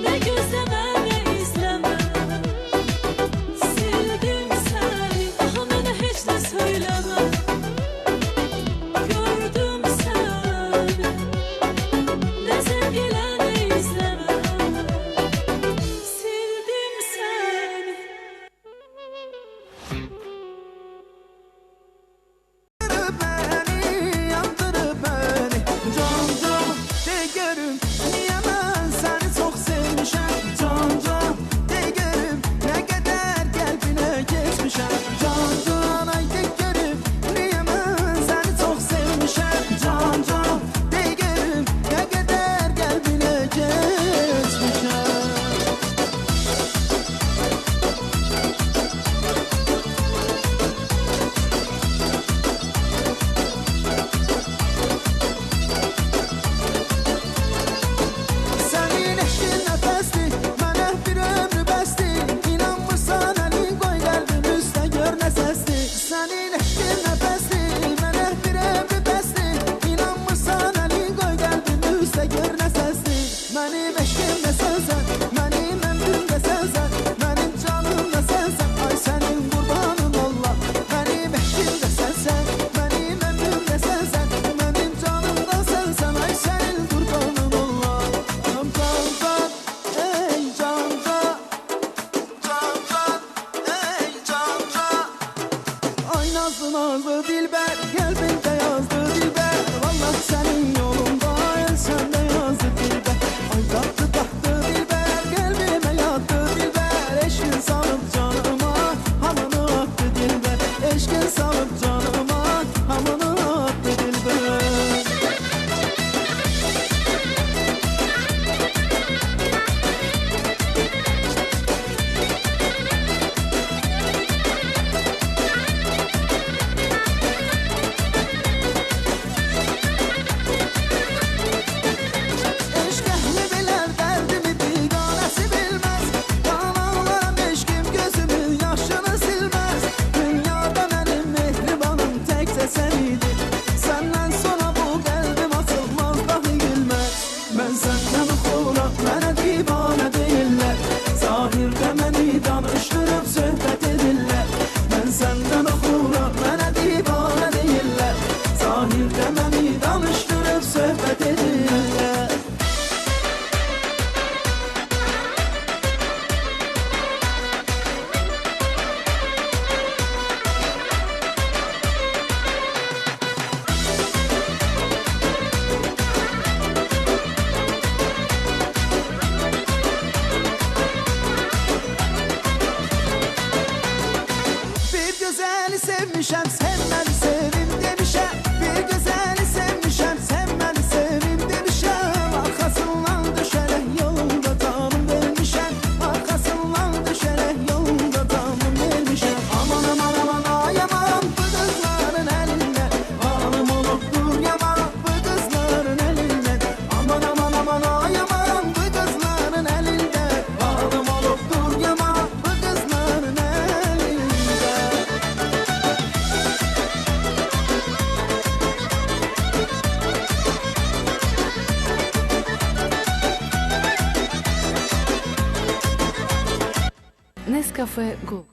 Nə gözləmə, nə izləmə. Sevdim səni. Daha mənə heç nə söyləmə. Gördüm səni. Nə zəng elə, nə izləmə. Sevdim səni. Beni yandırır beni can can de görüm niye ben seni çok sevmişim can can de görüm ne kadar kalbine geçmişim can can ay de görüm niye ben seni çok sevmişim can can de görüm ne kadar kalbine geçmişim. Senin eşkin nefesli, mənə bir ömrü bəsdi. İnanmırsan əlin qoy qəlbin üstə gör nə səsdi. Senin eşkin nefesli, mənə bir ömrü bəsdi. İnanmırsan əlin qoy qəlbin üstə gör nə səsdi. Mənim eşkim də sənsən, mənim ömrüm də sənsən, mənim canım da sənsən. Ay sənin qurbanın ola. Mənim eşkim də sənsən, mənim ömrüm də sənsən, mənim canım da sənsən. Ay sənin qurbanın ola. Can can, ey can can, can can, ey can can. Ay nazlı nazlı dilber, kalbimde yazdı dilber. Vallahi senin yolunda el sende yazdı dilber. Ay tatlı tatlı dilber, kalbime yattı dilber. Eşkin salıp canıma hamını attı dilber. Eşkin salıp canıma hamını attı dilber. gözəli sevmişəm, sən məni sevim demişəm. Bir gözəli sevmişəm, sən məni sevim demişəm. Arxasından düşərək yolunda tamam vermişəm. Arxasından düşərək yolunda tamam vermişəm. Aman aman aman ay aman bu qızların əlindən. Alım olubdur yaman bu qızların əlindən. Aman aman aman ay aman bu qızların əlindən. Alım olubdur yaman bu qızların əlindən. Nescafe Gold.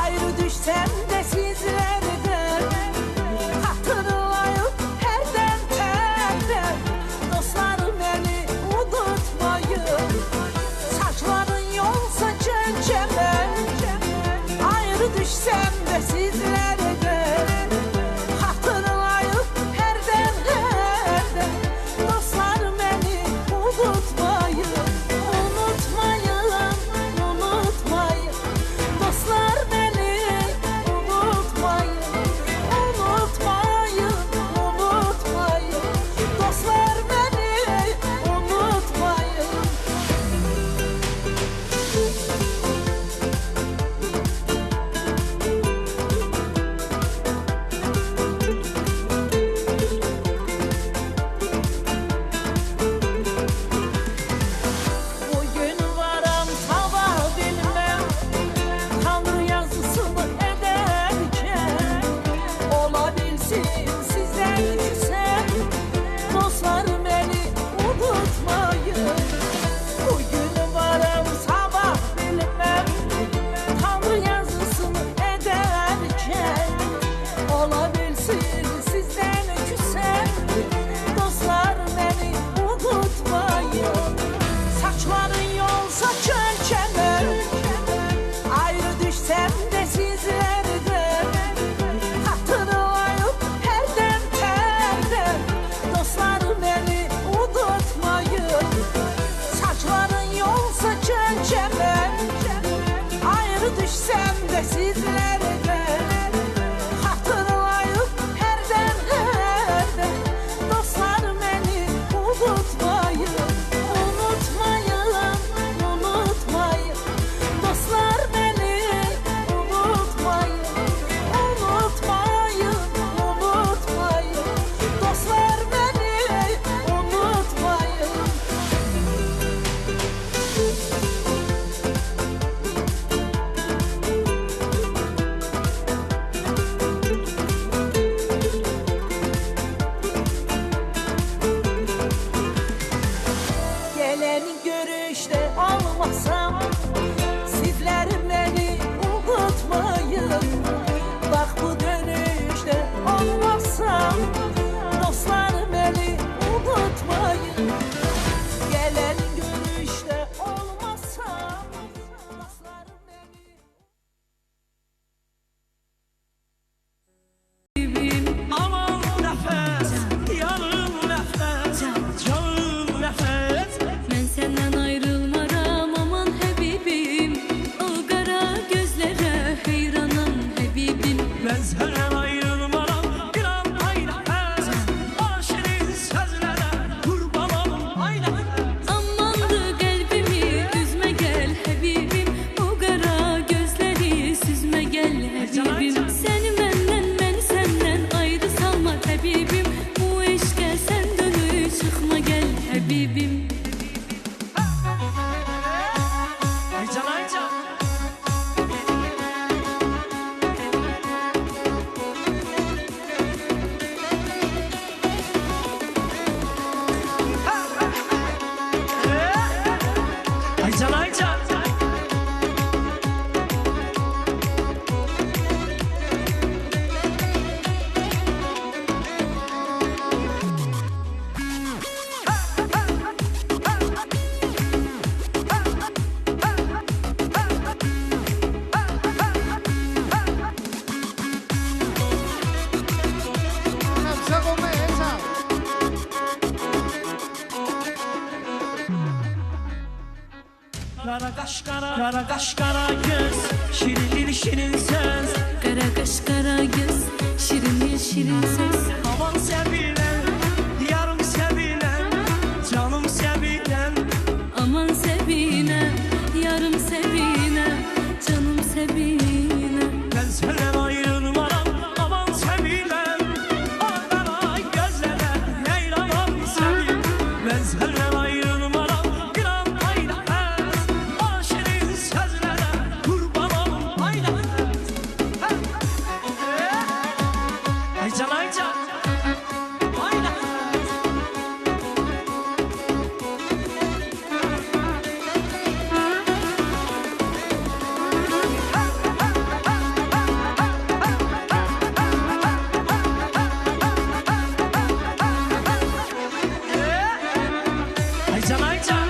Ayrı düşsem de sizlerden, hatırlayıp herden terden. Dostlarım beni unutmayın, saçların yolsa çençeme. Ayrı düşsem de sizlerden, qaş qara qaş qara göz, şirin dil şirin söz. Qara qaş qara göz, şirin dil şirin söz. Aman sevilən, yarım sevilən, canım sevilən. Aman Sevine, yarım Sevine, canım Sevine. Mən səndən ayrılmaram, aman sevilən. Qara gözlərə, leylamam sevim. Mən səndən ayrılmaram, bir an aylanmaz. O şirin sözlərə, qurban olum aylanmaz. Aycan, aycan, aylanmaz. Aycan, aycan.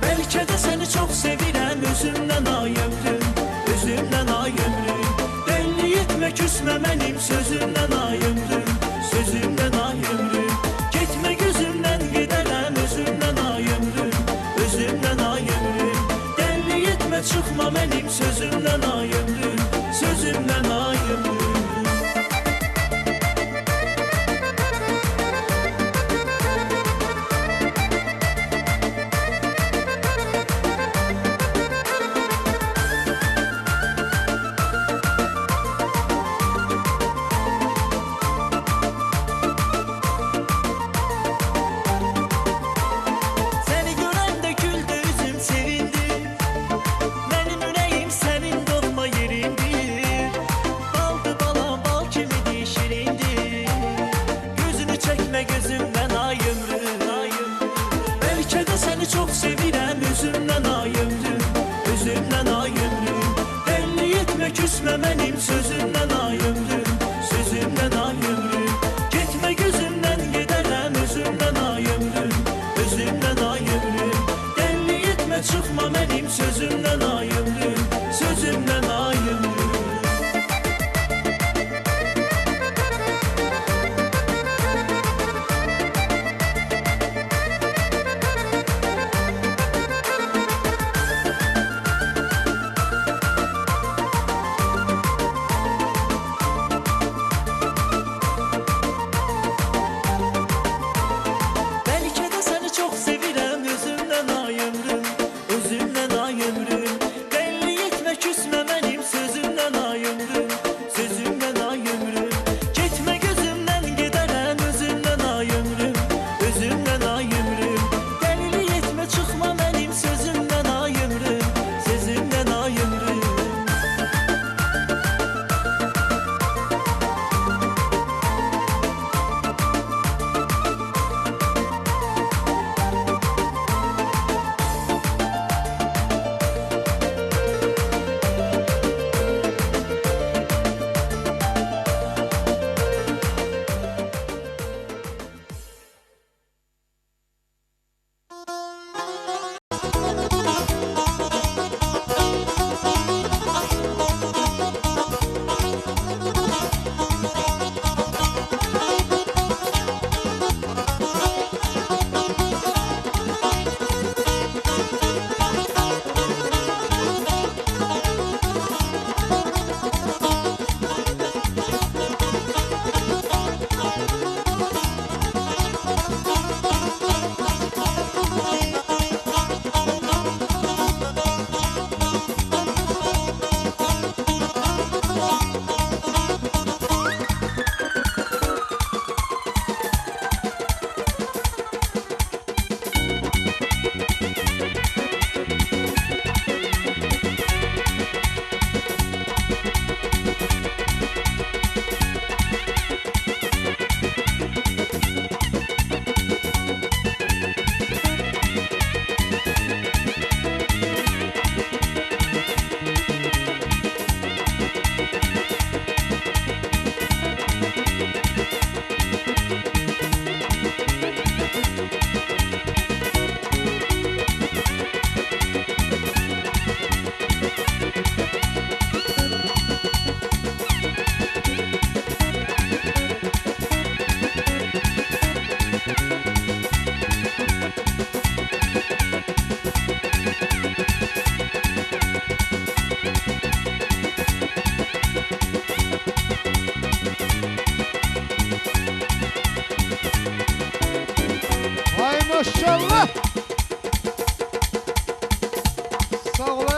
Belki de seni çok sevirəm, özümdən ayımdım, özümdən ayımdım. Belli etme küsme benim sözümdən ayımdım, sözümdən ayımdım. Gitme gözümdən giderəm, özümdən ayımdım, özümdən ayımdım. Belli etme çıkma benim sözümdən ayımdım, sözümdən ayımdım. Seni görəndə güldü üzüm sevindi. Benim ürəyim sənin doğma yerindir. Baldı balam bal kimidir şirindir. Gözünü çəkmə gözümdən ayımrım, ayımrım. Belki de seni çok sevirəm, özümdən ayımdım, özümdən ayımrım. Belli etme küsme benim sözümdən ayımdım, sözümdən ayımrım. Gitme gözümdən giderəm, özümdən ayımrım, özümdən ayımrım. Belli etme çıkma benim sözümdən ayımrım, sözümdən ayımrım. Maşallah. Sağ olun.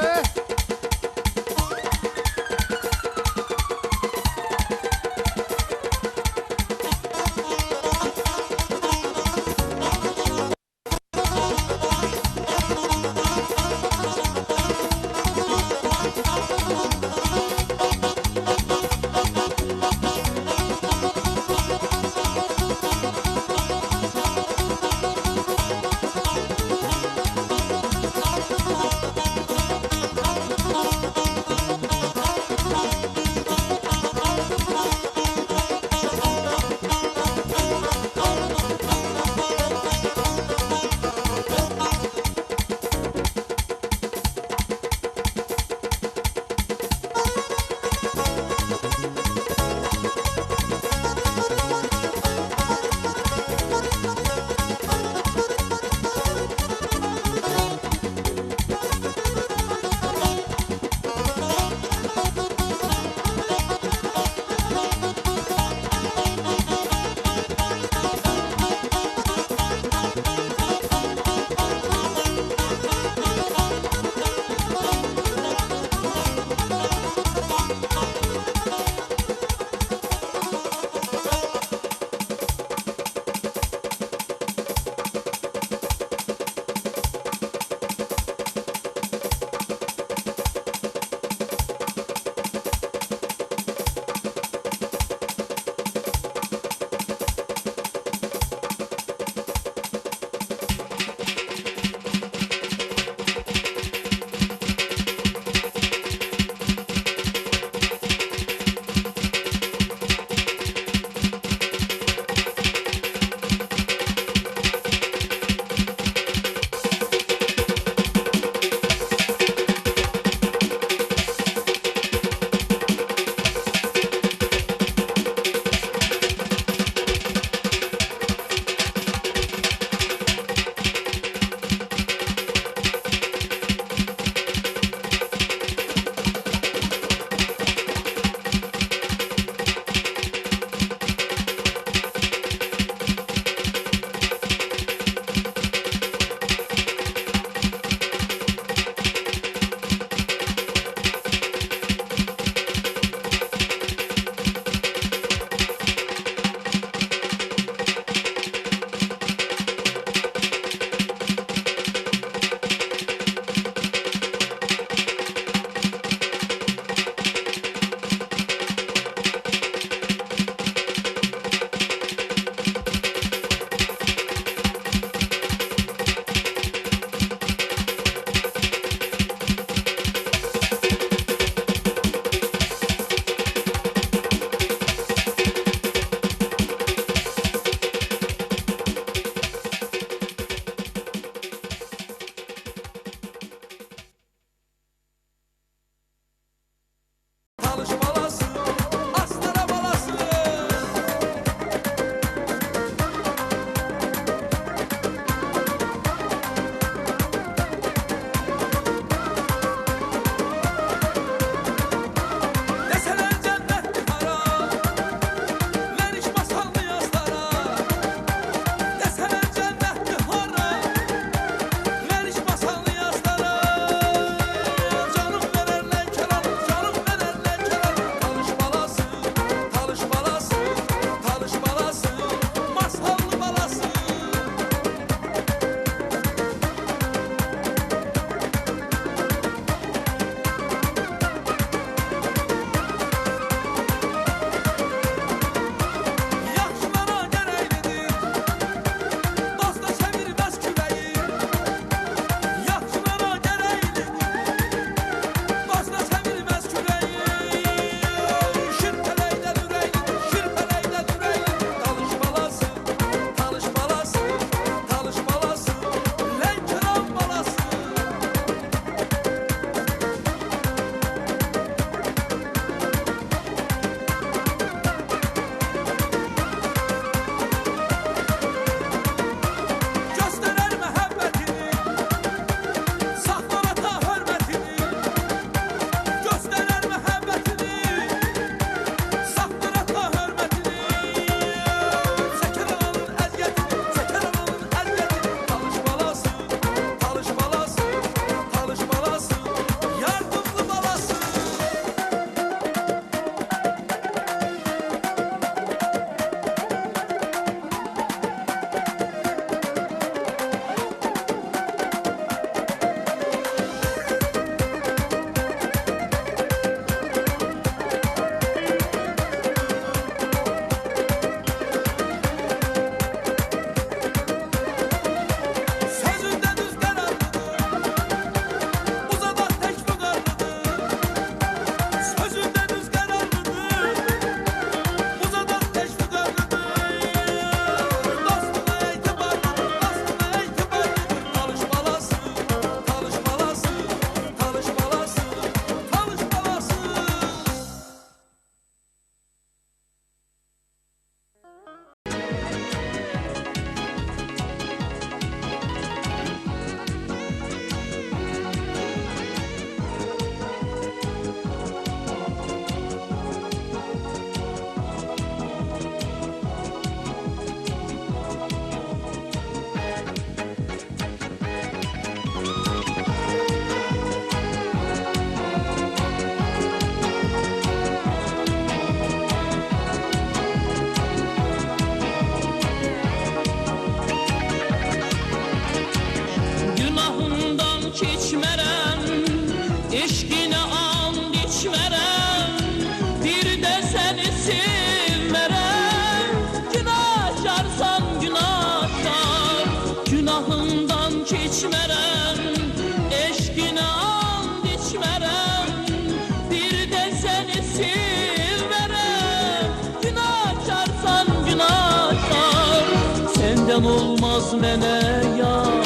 Senden olmaz mene yar,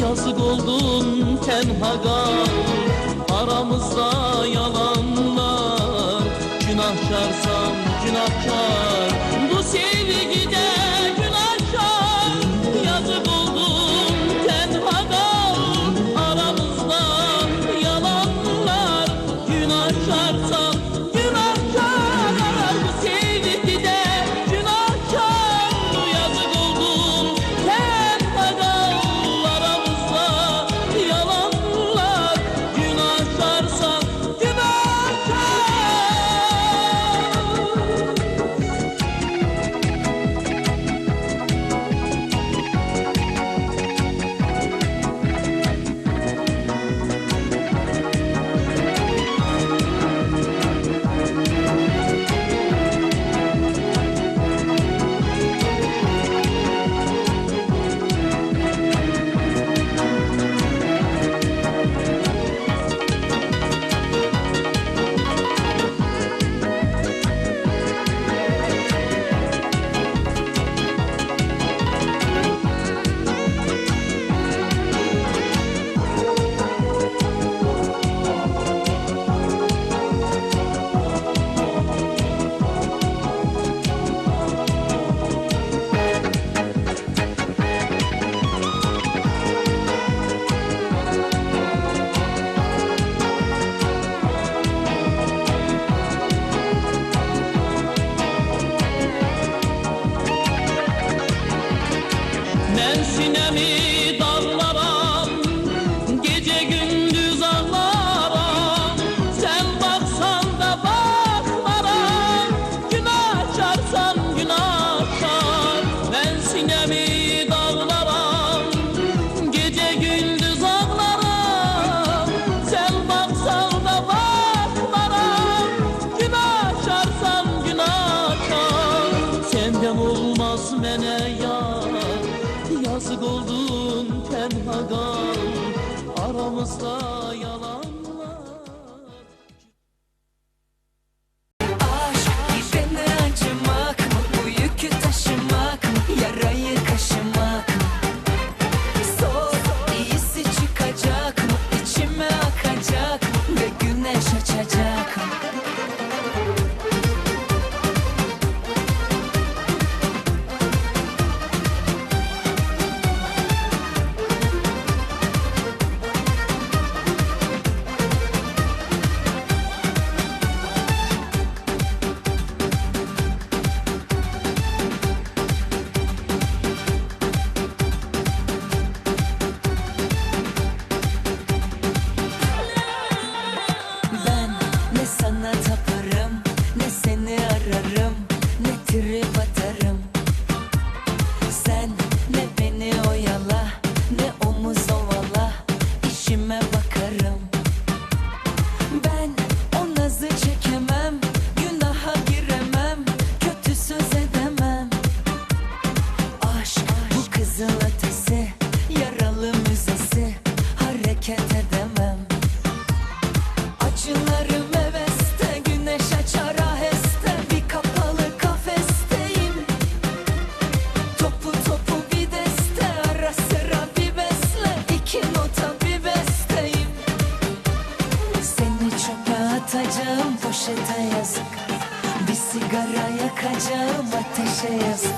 yazık oldun tenha kal. Aramızda yalanlar, günahkarsan günahkar. Bu sevgide günahkar, yazık oldun tenha kal. Aramızda yalanlar, günahkarsan günahkar. Bu sevgide günahkar, yazık oldun tenha kal. Aramızda yalanlar, günahkarsan günahkar. Ben sinemi dağlaram, gece gündüz ağlaram. Sen baksan da bakmaram, günahkarsan günahkar. Ben sinemi dağlaram, gece gündüz ağlaram. Sen baksan da bakmaram, günahkarsan günahkar. Senden olmaz mene yar, yazık oldun tenha kal. Aramızda yalanlar. Aşk gidene acımak mı? Bu yükü taşımak mı? Yarayı kaşımak mı? Sor, iyisi çıkacak mı? İçime akacak mı? Ve güneş açacak mı? Ben ne sana taparım, ne seni ararım, ne trip atarım. Sen ne beni oyala, ne omuz ovala, işime bakarım. Ben o nazı çekemem, günaha giremem, kötü söz edemem. Aşk bu kızıl ötesi, yaralı müzesi, hareket edemem. Acılarım heveste, güneş açar aheste. Bir kapalı kafesteyim, topu topu bir deste. Ara sıra bir besle, iki nota bir besteyim. Seni çöpe atacağım, poşete yazık. Bir sigara yakacağım, ateşe yazık.